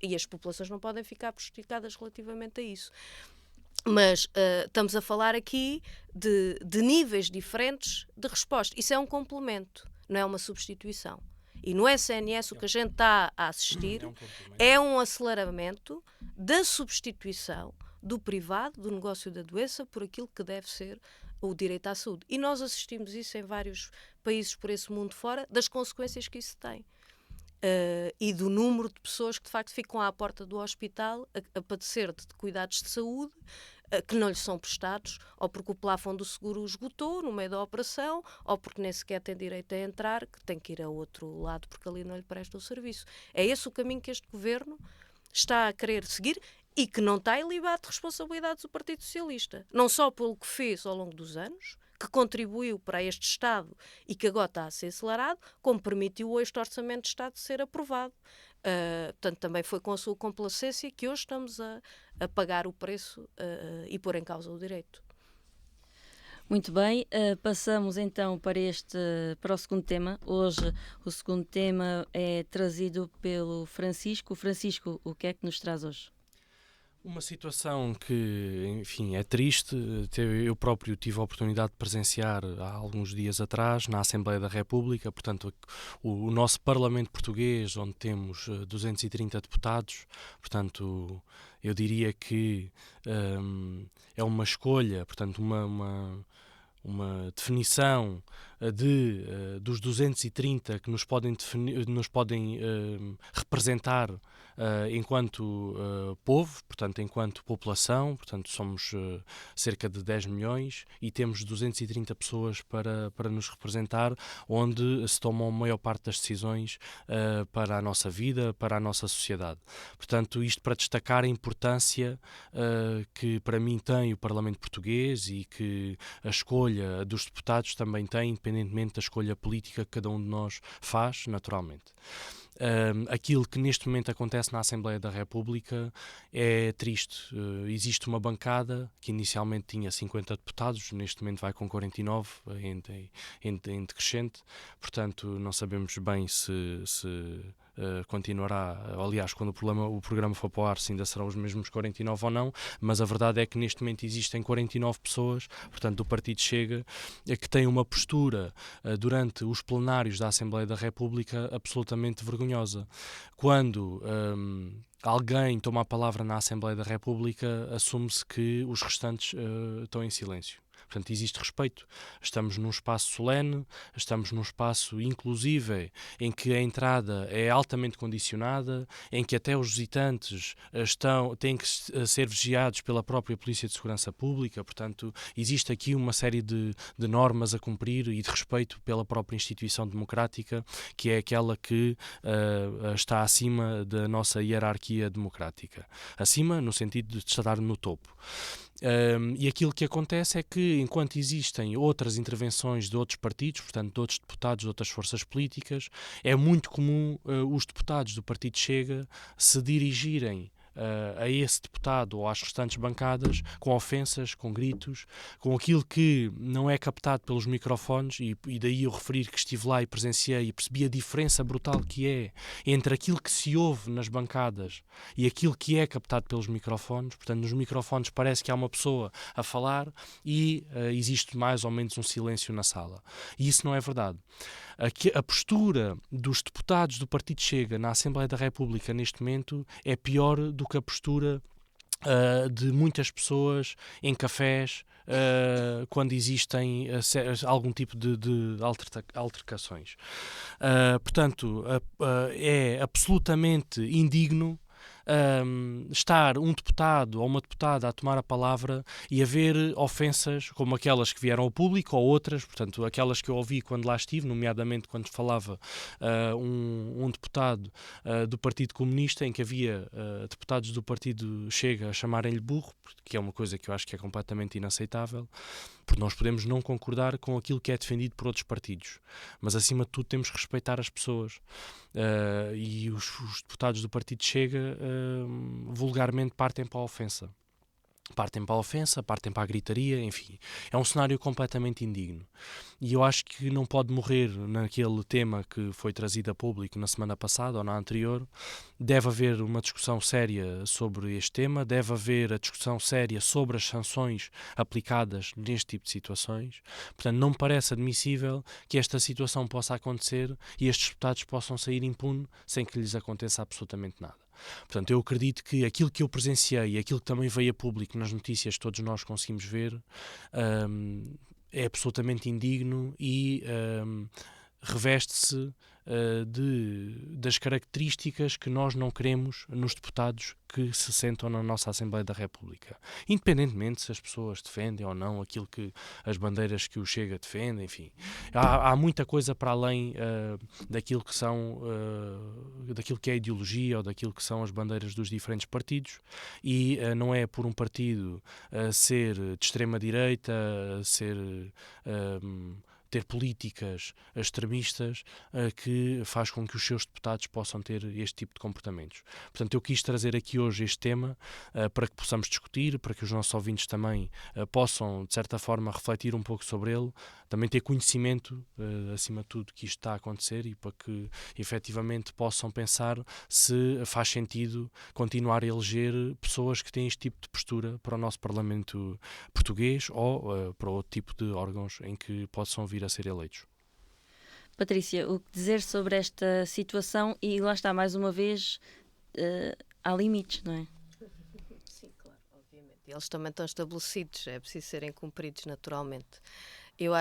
Speaker 3: E as populações não podem ficar prejudicadas relativamente a isso. Mas estamos a falar aqui de níveis diferentes de resposta. Isso é um complemento, não é uma substituição. E no SNS o que a gente está a assistir é um aceleramento da substituição do privado, do negócio da doença, por aquilo que deve ser o direito à saúde. E nós assistimos isso em vários países por esse mundo fora, das consequências que isso tem. E do número de pessoas que de facto ficam à porta do hospital a padecer de cuidados de saúde que não lhes são prestados, ou porque o plafond do seguro esgotou no meio da operação, ou porque nem sequer tem direito a entrar, que tem que ir a outro lado porque ali não lhe presta o serviço. É esse o caminho que este governo está a querer seguir e que não está ilibado de responsabilidades do Partido Socialista. Não só pelo que fez ao longo dos anos, que contribuiu para este Estado e que agora está a ser acelerado, como permitiu este Orçamento de Estado ser aprovado. Portanto, também foi com a sua complacência que hoje estamos a pagar o preço e pôr em causa o direito.
Speaker 1: Muito bem, passamos então para o segundo tema. Hoje o segundo tema é trazido pelo Francisco. Francisco, o que é que nos traz hoje?
Speaker 2: Uma situação que, enfim, é triste. Eu próprio tive a oportunidade de presenciar há alguns dias atrás na Assembleia da República, portanto, o nosso Parlamento Português, onde temos 230 deputados, portanto, eu diria que é uma escolha, portanto, uma definição dos 230 que nos podem representar enquanto povo, portanto, enquanto população, portanto, somos cerca de 10 milhões e temos 230 pessoas para nos representar, onde se tomam a maior parte das decisões para a nossa vida, para a nossa sociedade. Portanto, isto para destacar a importância que para mim tem o Parlamento Português e que a escolha dos deputados também tem, independentemente da escolha política que cada um de nós faz, naturalmente. Aquilo que neste momento acontece na Assembleia da República é triste. Existe uma bancada que inicialmente tinha 50 deputados, neste momento vai com 49, em decrescente, portanto não sabemos bem se continuará, aliás, quando o programa for para o ar, se ainda serão os mesmos 49 ou não, mas a verdade é que neste momento existem 49 pessoas, portanto do Partido Chega, que têm uma postura durante os plenários da Assembleia da República absolutamente vergonhosa. Quando alguém toma a palavra na Assembleia da República, assume-se que os restantes estão em silêncio. Portanto, existe respeito. Estamos num espaço solene, estamos num espaço inclusive em que a entrada é altamente condicionada, em que até os visitantes têm que ser vigiados pela própria Polícia de Segurança Pública. Portanto, existe aqui uma série de normas a cumprir e de respeito pela própria instituição democrática, que é aquela que está acima da nossa hierarquia democrática. Acima, no sentido de estar no topo. E aquilo que acontece é que, enquanto existem outras intervenções de outros partidos, portanto de outros deputados de outras forças políticas, é muito comum os deputados do Partido Chega se dirigirem a esse deputado ou às restantes bancadas com ofensas, com gritos, com aquilo que não é captado pelos microfones, e daí eu referir que estive lá e presenciei e percebi a diferença brutal que é entre aquilo que se ouve nas bancadas e aquilo que é captado pelos microfones. Portanto, nos microfones parece que há uma pessoa a falar e existe mais ou menos um silêncio na sala. E isso não é verdade. A postura dos deputados do Partido Chega na Assembleia da República neste momento é pior do que a postura de muitas pessoas em cafés quando existem algum tipo de altercações. Portanto, é absolutamente indigno estar um deputado ou uma deputada a tomar a palavra e haver ofensas como aquelas que vieram ao público ou outras, portanto, aquelas que eu ouvi quando lá estive, nomeadamente quando falava um deputado do Partido Comunista, em que havia deputados do Partido Chega a chamarem-lhe burro, que é uma coisa que eu acho que é completamente inaceitável, porque nós podemos não concordar com aquilo que é defendido por outros partidos, mas acima de tudo temos que respeitar as pessoas. E os deputados do Partido Chega vulgarmente partem para a ofensa. Partem para a ofensa, partem para a gritaria, enfim. É um cenário completamente indigno. E eu acho que não pode morrer naquele tema que foi trazido a público na semana passada ou na anterior. Deve haver uma discussão séria sobre este tema, deve haver a discussão séria sobre as sanções aplicadas neste tipo de situações. Portanto, não me parece admissível que esta situação possa acontecer e estes deputados possam sair impunes sem que lhes aconteça absolutamente nada. Portanto, eu acredito que aquilo que eu presenciei e aquilo que também veio a público nas notícias que todos nós conseguimos ver é absolutamente indigno e reveste-se das características que nós não queremos nos deputados que se sentam na nossa Assembleia da República. Independentemente se as pessoas defendem ou não aquilo que as bandeiras que o Chega defende, enfim. Há muita coisa para além daquilo que são daquilo que é a ideologia ou daquilo que são as bandeiras dos diferentes partidos, e não é por um partido ser de extrema-direita, ter políticas extremistas que faz com que os seus deputados possam ter este tipo de comportamentos. Portanto, eu quis trazer aqui hoje este tema para que possamos discutir, para que os nossos ouvintes também possam, de certa forma, refletir um pouco sobre ele, também ter conhecimento, acima de tudo, que isto está a acontecer, e para que, efetivamente, possam pensar se faz sentido continuar a eleger pessoas que têm este tipo de postura para o nosso Parlamento português ou para outro tipo de órgãos em que possam vir a ser eleitos.
Speaker 1: Patrícia, o que dizer sobre esta situação? E lá está, mais uma vez, há limites, não é?
Speaker 3: Sim, claro, obviamente. Eles também estão estabelecidos, é preciso serem cumpridos naturalmente. Eu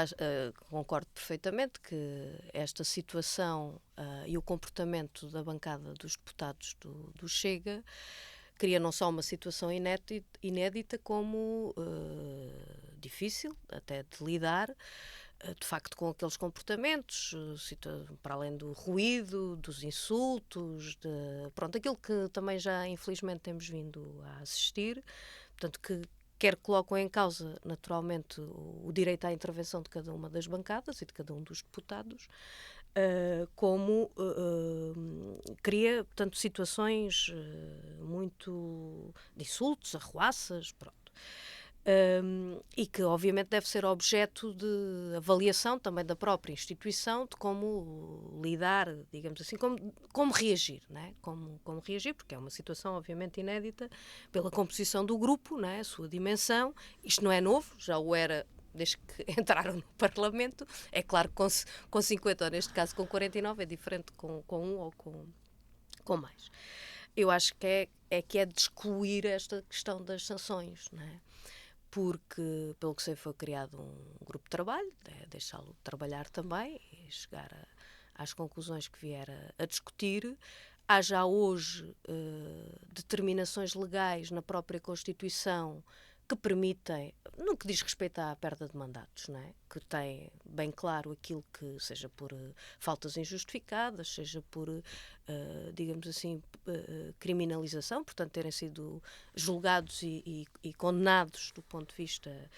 Speaker 3: concordo perfeitamente que esta situação e o comportamento da bancada dos deputados do Chega cria não só uma situação inédita como difícil até de lidar, de facto, com aqueles comportamentos, para além do ruído, dos insultos, pronto, aquilo que também já infelizmente temos vindo a assistir, portanto, que quer colocam em causa, naturalmente, o direito à intervenção de cada uma das bancadas e de cada um dos deputados, como cria, portanto, situações muito de insultos, arruaças, pronto. E que obviamente deve ser objeto de avaliação também da própria instituição, de como lidar, digamos assim, como reagir, não é? Como reagir, porque é uma situação obviamente inédita pela composição do grupo, não é? A sua dimensão. Isto não é novo, já o era desde que entraram no Parlamento. É claro que com 50, ou neste caso com 49, é diferente com um ou com mais. Eu acho que é de excluir esta questão das sanções, não é? Porque, pelo que sei, foi criado um grupo de trabalho, deixá-lo trabalhar também e chegar às conclusões que vier a discutir. Há já hoje determinações legais na própria Constituição que permitem, no que diz respeito à perda de mandatos, não é? Que tem bem claro aquilo que, seja por faltas injustificadas, seja por, digamos assim, criminalização, portanto, terem sido julgados e condenados do ponto de vista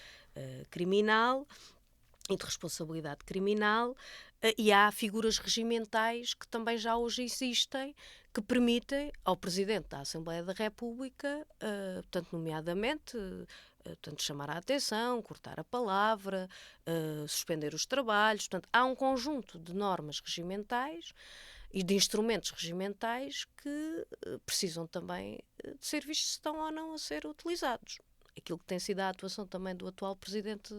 Speaker 3: criminal, e de responsabilidade criminal, e há figuras regimentais que também já hoje existem, que permitem ao Presidente da Assembleia da República, portanto, nomeadamente, portanto, chamar a atenção, cortar a palavra, suspender os trabalhos. Portanto, há um conjunto de normas regimentais e de instrumentos regimentais que precisam também de ser vistos se estão ou não a ser utilizados. Aquilo que tem sido a atuação também do atual Presidente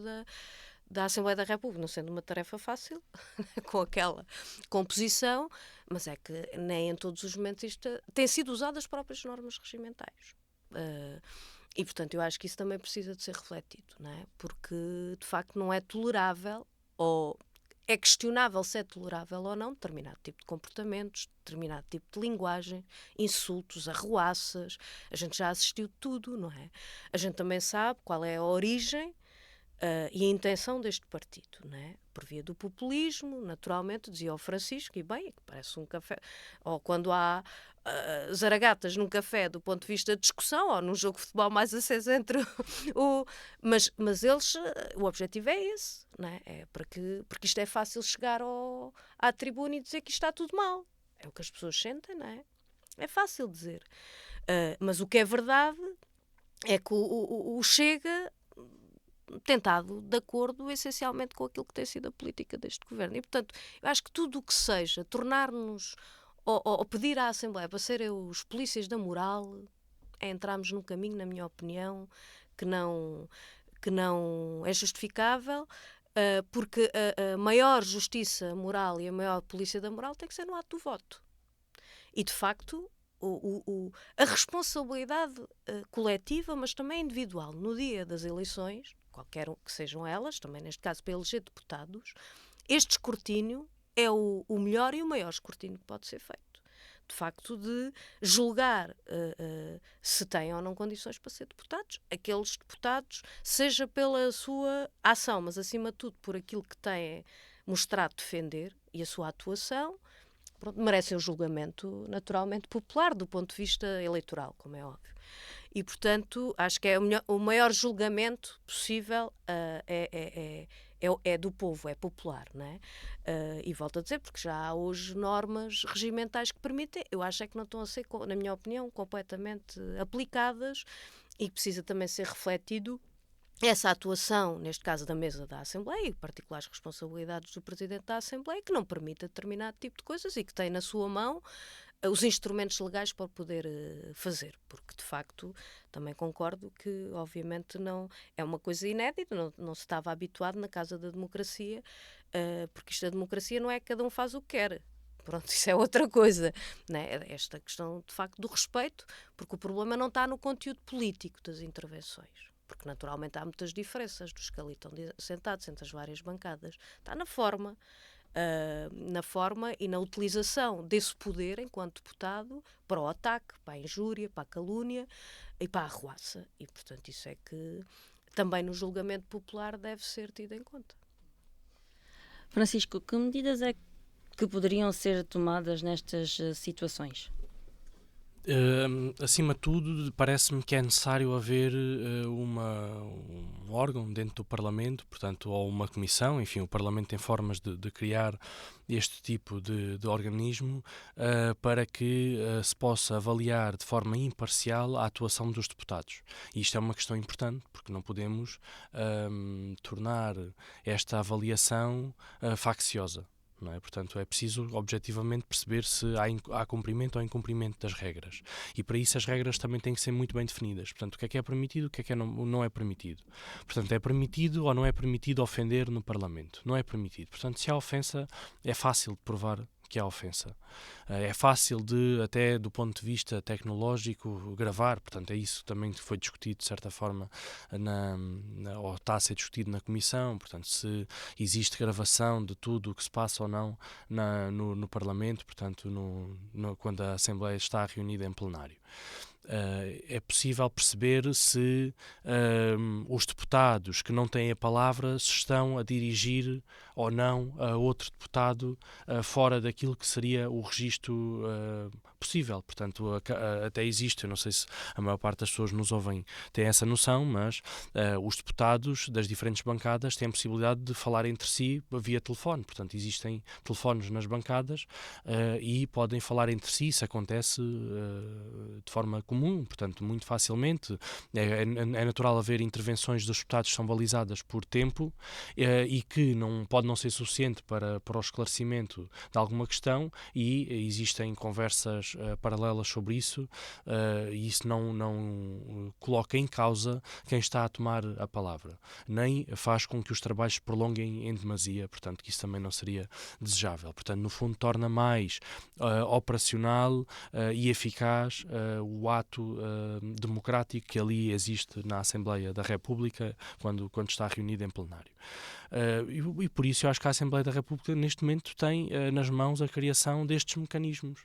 Speaker 3: da Assembleia da República, não sendo uma tarefa fácil, com aquela composição, mas é que nem em todos os momentos isto têm sido usadas as próprias normas regimentais. E, portanto, eu acho que isso também precisa de ser refletido, não é? Porque, de facto, não é tolerável, ou é questionável se é tolerável ou não determinado tipo de comportamentos, determinado tipo de linguagem, insultos, arruaças. A gente já assistiu tudo, não é? A gente também sabe qual é a origem e a intenção deste partido, não é? Por via do populismo, naturalmente, dizia o Francisco, e bem, parece um café, ou quando há zaragatas num café do ponto de vista de discussão, ou num jogo de futebol mais aceso entre mas eles, o objetivo é esse, não é? Porque isto é fácil chegar à tribuna e dizer que isto está tudo mal. É o que as pessoas sentem, não é? É fácil dizer. Mas o que é verdade é que o Chega tentado de acordo essencialmente com aquilo que tem sido a política deste governo. E, portanto, eu acho que tudo o que seja tornar-nos ou pedir à Assembleia para serem os polícias da moral é entrarmos num caminho, na minha opinião, que não é justificável, porque a maior justiça moral e a maior polícia da moral tem que ser no ato do voto. E, de facto, a responsabilidade coletiva, mas também individual, no dia das eleições, qualquer que sejam elas, também neste caso para eleger deputados, este escrutínio é o melhor e o maior escrutínio que pode ser feito. De facto, de julgar se têm ou não condições para ser deputados. Aqueles deputados, seja pela sua ação, mas acima de tudo por aquilo que têm mostrado defender e a sua atuação, pronto, merecem o julgamento naturalmente popular do ponto de vista eleitoral, como é óbvio. E, portanto, acho que é o maior julgamento possível é do povo, é popular, não é? E volto a dizer, porque já há hoje normas regimentais que permitem, eu acho é que não estão a ser, na minha opinião, completamente aplicadas e precisa também ser refletido essa atuação, neste caso da mesa da Assembleia, e particulares responsabilidades do Presidente da Assembleia, que não permita determinado tipo de coisas e que tem na sua mão os instrumentos legais para poder fazer, porque de facto também concordo que obviamente não é uma coisa inédita, não se estava habituado na Casa da Democracia, porque isto da democracia não é que cada um faz o que quer. Pronto, isso é outra coisa, né? Esta questão de facto do respeito, porque o problema não está no conteúdo político das intervenções. Porque naturalmente há muitas diferenças dos que ali estão sentados entre as várias bancadas. Está na forma e na utilização desse poder enquanto deputado para o ataque, para a injúria, para a calúnia e para a arruaça. E, portanto, isso é que também no julgamento popular deve ser tido em conta.
Speaker 1: Francisco, que medidas é que poderiam ser tomadas nestas situações?
Speaker 2: Acima de tudo, parece-me que é necessário haver um órgão dentro do Parlamento, portanto, ou uma comissão, enfim, o Parlamento tem formas de criar este tipo de organismo para que se possa avaliar de forma imparcial a atuação dos deputados. E isto é uma questão importante, porque não podemos tornar esta avaliação facciosa. Não é? Portanto, é preciso objetivamente perceber se há cumprimento ou incumprimento das regras. E para isso as regras também têm que ser muito bem definidas. Portanto, o que é permitido, o que é não é permitido. Portanto, é permitido ou não é permitido ofender no Parlamento? Não é permitido. Portanto, se há ofensa, é fácil de provar que há ofensa. É fácil até do ponto de vista tecnológico, gravar, portanto é isso também que foi discutido de certa forma ou está a ser discutido na Comissão, portanto se existe gravação de tudo o que se passa ou não no Parlamento, portanto quando a Assembleia está reunida em plenário. é possível perceber se os deputados que não têm a palavra se estão a dirigir ou não a outro deputado fora daquilo que seria o registro possível. Portanto, até existe, eu não sei se a maior parte das pessoas nos ouvem tem essa noção, mas os deputados das diferentes bancadas têm a possibilidade de falar entre si via telefone. Portanto, existem telefones nas bancadas e podem falar entre si. Isso acontece de forma comum, portanto, muito facilmente. É natural haver intervenções dos deputados que são balizadas por tempo e que pode não ser suficiente para o esclarecimento de alguma questão, e existem conversas paralelas sobre isso, e isso não coloca em causa quem está a tomar a palavra, nem faz com que os trabalhos se prolonguem em demasia, portanto, que isso também não seria desejável. Portanto, no fundo, torna mais operacional e eficaz o ato democrático que ali existe na Assembleia da República quando está reunida em plenário. E por isso eu acho que a Assembleia da República neste momento tem nas mãos a criação destes mecanismos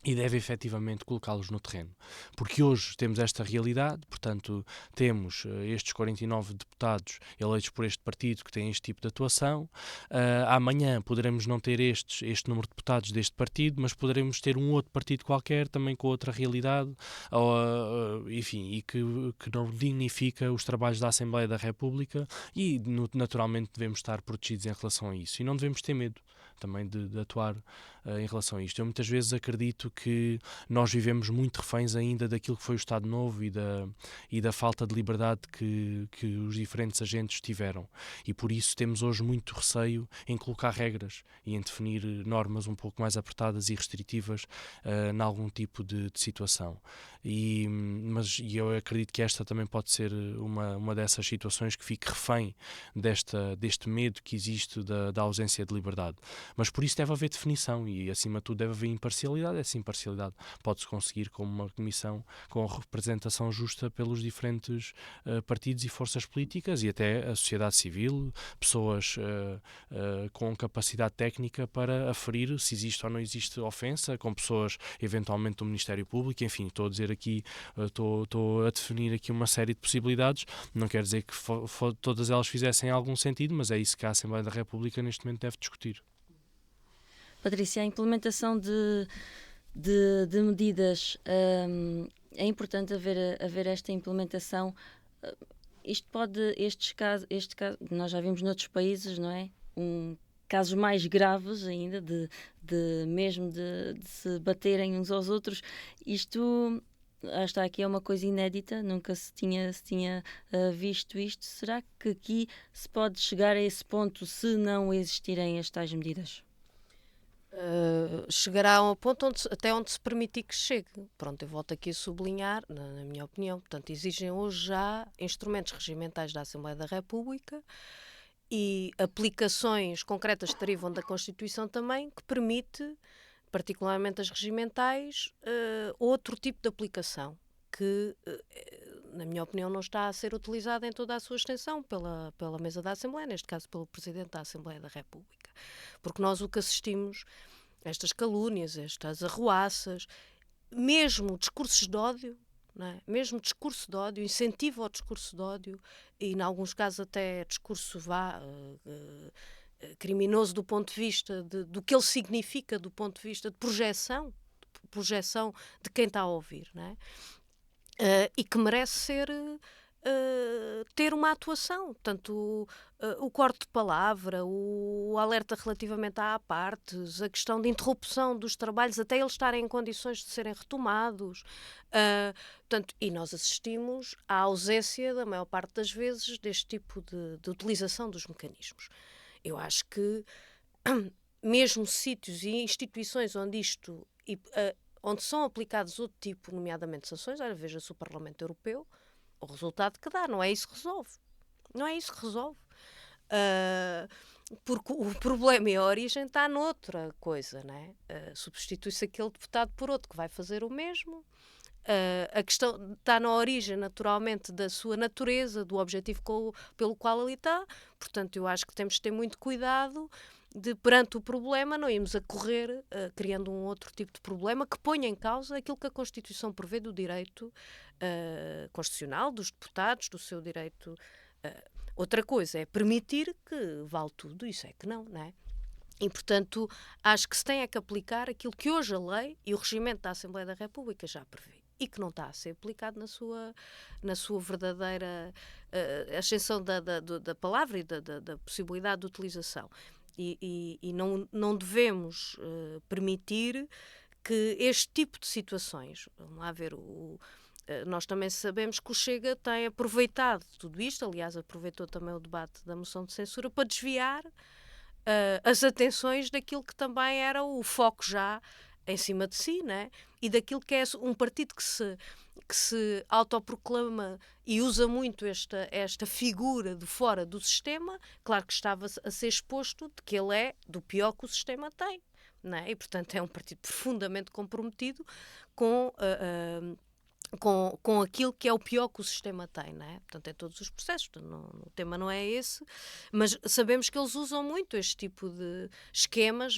Speaker 2: e deve efetivamente colocá-los no terreno. Porque hoje temos esta realidade, portanto, temos estes 49 deputados eleitos por este partido que têm este tipo de atuação. Amanhã poderemos não ter este número de deputados deste partido, mas poderemos ter um outro partido qualquer, também com outra realidade, enfim, e que não dignifica os trabalhos da Assembleia da República, e naturalmente devemos estar protegidos em relação a isso. E não devemos ter medo também de atuar em relação a isto. Eu muitas vezes acredito que nós vivemos muito reféns ainda daquilo que foi o Estado Novo e da falta de liberdade que os diferentes agentes tiveram. E por isso temos hoje muito receio em colocar regras e em definir normas um pouco mais apertadas e restritivas em algum tipo de situação. Mas eu acredito que esta também pode ser uma dessas situações que fique refém deste medo que existe da ausência de liberdade. Mas por isso deve haver definição e, acima de tudo, deve haver imparcialidade. Essa imparcialidade pode-se conseguir com uma comissão com representação justa pelos diferentes partidos e forças políticas e até a sociedade civil, pessoas com capacidade técnica para aferir se existe ou não existe ofensa, com pessoas eventualmente do Ministério Público. Enfim, estou a dizer aqui, estou a definir aqui uma série de possibilidades. Não quer dizer que todas elas fizessem algum sentido, mas é isso que a Assembleia da República neste momento deve discutir.
Speaker 1: Patrícia, a implementação de medidas, é importante haver esta implementação. Este caso, nós já vimos noutros países, não é? Casos mais graves ainda, mesmo de se baterem uns aos outros. Isto, está aqui, é uma coisa inédita, nunca se tinha visto isto. Será que aqui se pode chegar a esse ponto se não existirem as tais medidas?
Speaker 3: Chegará a um ponto até onde se permitir que chegue. Pronto, eu volto aqui a sublinhar, na minha opinião. Portanto, exigem hoje já instrumentos regimentais da Assembleia da República e aplicações concretas que derivam da Constituição também, que permite, particularmente as regimentais, outro tipo de aplicação que, na minha opinião, não está a ser utilizada em toda a sua extensão pela mesa da Assembleia, neste caso pelo Presidente da Assembleia da República. Porque nós o que assistimos, estas calúnias, estas arruaças, mesmo discursos de ódio, não é? Mesmo discurso de ódio, incentivo ao discurso de ódio, e em alguns casos até discurso criminoso do ponto de vista do que ele significa, do ponto de vista de projeção de quem está a ouvir, não é? E que merece ter uma atuação, tanto o corte de palavra, o alerta relativamente a apartes, a questão de interrupção dos trabalhos até eles estarem em condições de serem retomados. Portanto, e nós assistimos à ausência, da maior parte das vezes, deste tipo de utilização dos mecanismos. Eu acho que mesmo sítios e instituições onde onde são aplicados outro tipo, nomeadamente sanções, olha, veja-se o Parlamento Europeu, o resultado que dá, não é isso que resolve. Não é isso que resolve. Porque o problema e a origem está noutra coisa, não é? Substitui-se aquele deputado por outro que vai fazer o mesmo. A questão está na origem, naturalmente, da sua natureza, do objetivo pelo qual ele está. Portanto, eu acho que temos de ter muito cuidado perante o problema, não irmos a correr criando um outro tipo de problema que ponha em causa aquilo que a Constituição prevê do direito constitucional dos deputados, do seu direito. Outra coisa é permitir que vale tudo, isso é que não é? E, portanto, acho que se tem é que aplicar aquilo que hoje a lei e o regimento da Assembleia da República já prevê e que não está a ser aplicado na sua verdadeira ascensão da palavra e da possibilidade de utilização. E não devemos permitir que este tipo de situações, vamos lá ver, nós também sabemos que o Chega tem aproveitado tudo isto, aliás, aproveitou também o debate da moção de censura para desviar as atenções daquilo que também era o foco já em cima de si, né? E daquilo que é um partido que se autoproclama e usa muito esta figura de fora do sistema, claro que estava a ser exposto de que ele é do pior que o sistema tem, né? E, portanto, é um partido profundamente comprometido com aquilo que é o pior que o sistema tem, não é? Portanto, é todos os processos, o tema não é esse, mas sabemos que eles usam muito este tipo de esquemas,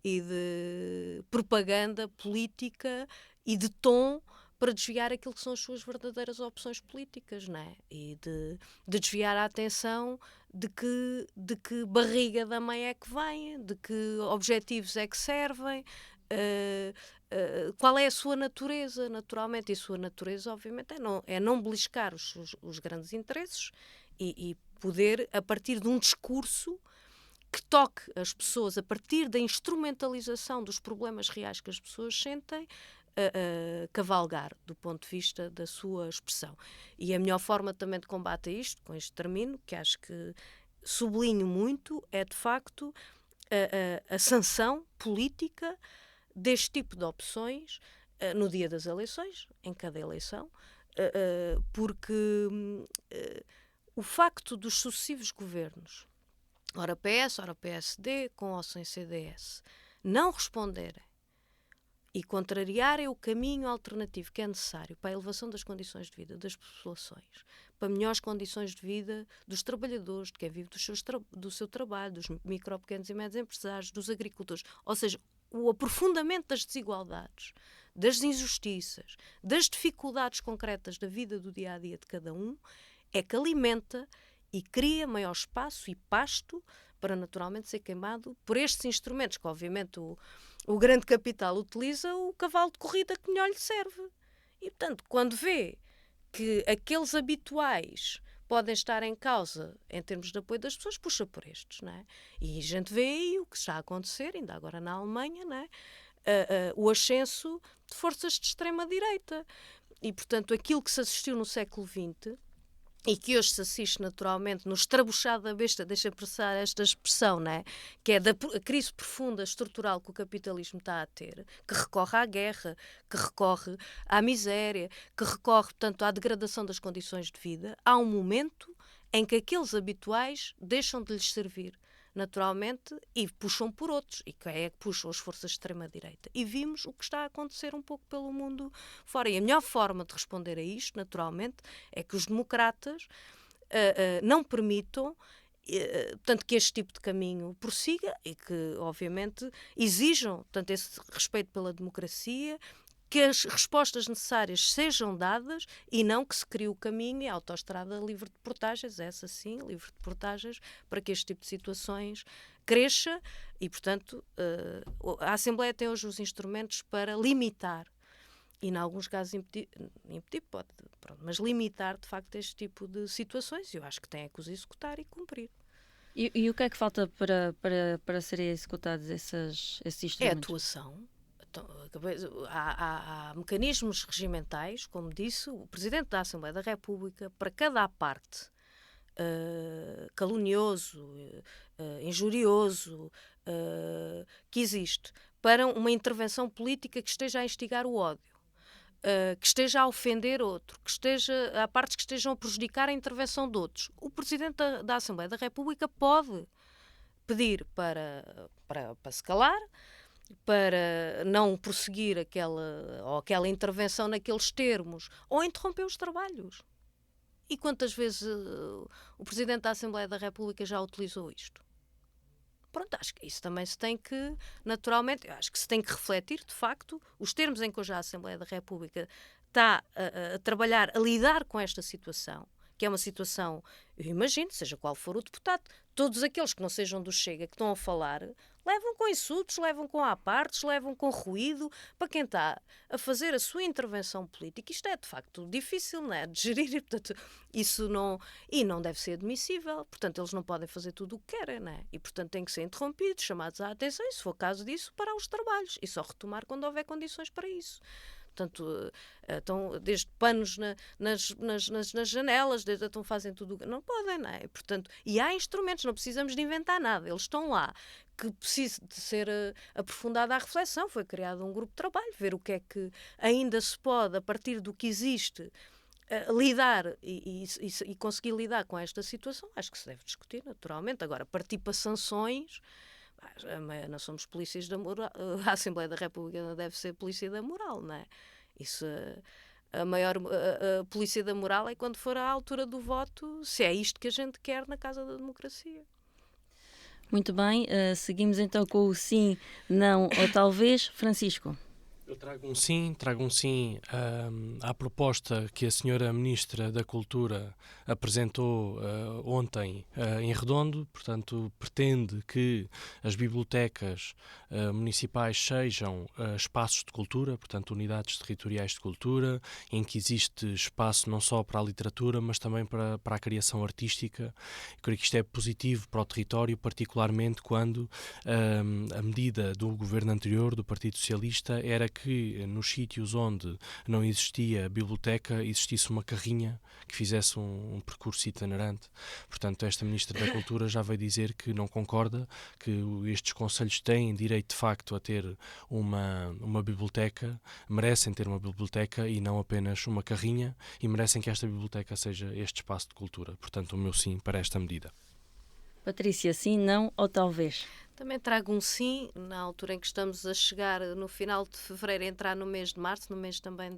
Speaker 3: e de propaganda política e de tom para desviar aquilo que são as suas verdadeiras opções políticas, não é? E de desviar a atenção de que barriga da mãe é que vem, de que objetivos é que servem, qual é a sua natureza, naturalmente, e a sua natureza, obviamente, é não beliscar os grandes interesses e poder, a partir de um discurso que toque as pessoas, a partir da instrumentalização dos problemas reais que as pessoas sentem, cavalgar do ponto de vista da sua expressão. E a melhor forma também de combate a isto, com este termino, que acho que sublinho muito, é de facto a sanção política deste tipo de opções no dia das eleições, em cada eleição, porque o facto dos sucessivos governos, ora PS, ora PSD, com ou sem CDS, não responderem e contrariarem o caminho alternativo que é necessário para a elevação das condições de vida das populações, para melhores condições de vida dos trabalhadores, de quem vive do seu trabalho, dos micro, pequenos e médios empresários, dos agricultores, ou seja, o aprofundamento das desigualdades, das injustiças, das dificuldades concretas da vida do dia-a-dia de cada um, é que alimenta e cria maior espaço e pasto para naturalmente ser queimado por estes instrumentos, que obviamente o grande capital utiliza o cavalo de corrida que melhor lhe serve. E, portanto, quando vê que aqueles habituais podem estar em causa em termos de apoio das pessoas, puxa por estes, não é? E a gente vê aí o que está a acontecer, ainda agora na Alemanha, não é? O ascenso de forças de extrema-direita. E, portanto, aquilo que se assistiu no século XX e que hoje se assiste naturalmente no estrabuchado da besta, deixa-me passar esta expressão, né? Que é da crise profunda estrutural que o capitalismo está a ter, que recorre à guerra, que recorre à miséria, que recorre, portanto, à degradação das condições de vida. Há um momento em que aqueles habituais deixam de lhes servir, naturalmente, e puxam por outros. E quem é que puxam? As forças de extrema-direita. E vimos o que está a acontecer um pouco pelo mundo fora. E a melhor forma de responder a isto, naturalmente, é que os democratas não permitam portanto, que este tipo de caminho prossiga e que, obviamente, exijam tanto esse respeito pela democracia, que as respostas necessárias sejam dadas e não que se crie o caminho e a autoestrada livre de portagens, essa sim, livre de portagens, para que este tipo de situações cresça e, portanto, a Assembleia tem hoje os instrumentos para limitar e, em alguns casos, impedir pode, pronto, mas limitar, de facto, este tipo de situações. Eu acho que tem que os executar e cumprir.
Speaker 1: E o que é que falta para serem executados esses instrumentos?
Speaker 3: É a atuação. Há mecanismos regimentais, como disse, o Presidente da Assembleia da República, para cada parte calunioso, injurioso que existe, para uma intervenção política que esteja a instigar o ódio, que esteja a ofender outro, há partes que estejam a prejudicar a intervenção de outros. O Presidente da Assembleia da República pode pedir para se calar, para não prosseguir aquela intervenção naqueles termos, ou interromper os trabalhos. E quantas vezes o Presidente da Assembleia da República já utilizou isto? Pronto, acho que isso também se tem que, naturalmente, eu acho que se tem que refletir, de facto, os termos em que hoje a Assembleia da República está a trabalhar, a lidar com esta situação, que é uma situação, eu imagino, seja qual for o deputado, todos aqueles que não sejam do Chega, que estão a falar, levam com insultos, levam com apartes, levam com ruído, para quem está a fazer a sua intervenção política. Isto é, de facto, difícil, não é? De gerir, e, portanto, isso não deve ser admissível. Portanto, eles não podem fazer tudo o que querem, não é? E, portanto, têm que ser interrompidos, chamados à atenção, e, se for caso disso, parar os trabalhos e só retomar quando houver condições para isso. Portanto, desde panos nas janelas, então fazem tudo. Não podem, não é? Portanto, e há instrumentos, não precisamos de inventar nada, eles estão lá. Que precisa de ser aprofundada a reflexão. Foi criado um grupo de trabalho, ver o que é que ainda se pode, a partir do que existe, lidar e conseguir lidar com esta situação. Acho que se deve discutir, naturalmente. Agora, partir para sanções. Nós somos polícias da moral. A Assembleia da República não deve ser polícia da moral, não é? Isso, a maior a polícia da moral é quando for à altura do voto, se é isto que a gente quer na Casa da Democracia.
Speaker 1: Muito bem, seguimos então com o sim, não ou talvez. Francisco.
Speaker 2: Eu trago um sim à proposta que a senhora Ministra da Cultura apresentou ontem em Redondo. Portanto, pretende que as bibliotecas municipais sejam espaços de cultura, portanto, unidades territoriais de cultura, em que existe espaço não só para a literatura, mas também para a criação artística. Eu creio que isto é positivo para o território, particularmente quando a medida do governo anterior, do Partido Socialista, era que nos sítios onde não existia biblioteca, existisse uma carrinha que fizesse um percurso itinerante. Portanto, esta Ministra da Cultura já veio dizer que não concorda, que estes concelhos têm direito de facto a ter uma biblioteca, merecem ter uma biblioteca e não apenas uma carrinha, e merecem que esta biblioteca seja este espaço de cultura. Portanto, o meu sim para esta medida.
Speaker 1: Patrícia, sim, não ou talvez?
Speaker 3: Também trago um sim, na altura em que estamos a chegar no final de fevereiro, a entrar no mês de março, no mês também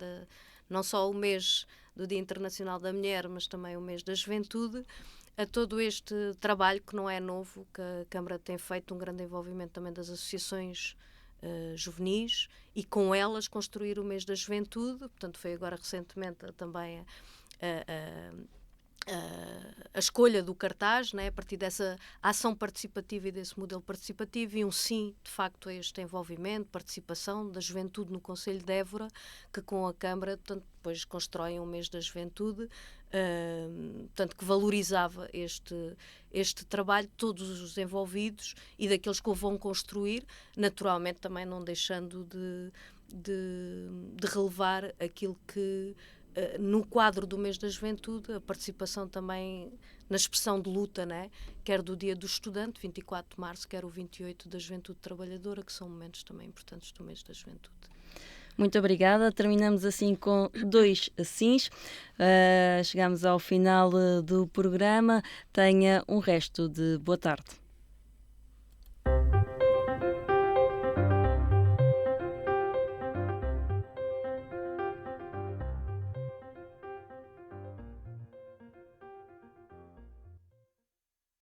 Speaker 3: não só o mês do Dia Internacional da Mulher, mas também o mês da Juventude, a todo este trabalho que não é novo, que a Câmara tem feito, um grande envolvimento também das associações juvenis, e com elas construir o mês da Juventude. Portanto, foi agora recentemente também a escolha do cartaz, né, a partir dessa ação participativa e desse modelo participativo, e um sim, de facto, a este envolvimento, participação da juventude no Conselho de Évora, que com a Câmara, portanto, depois constroem um mês da juventude, portanto, que valorizava este trabalho de todos os envolvidos e daqueles que o vão construir, naturalmente também não deixando de relevar aquilo que no quadro do mês da juventude, a participação também na expressão de luta, né? Quer do Dia do Estudante, 24 de março, quer o 28 da Juventude Trabalhadora, que são momentos também importantes do mês da juventude.
Speaker 1: Muito obrigada. Terminamos assim com 2 sims. Chegamos ao final do programa. Tenha um resto de boa tarde.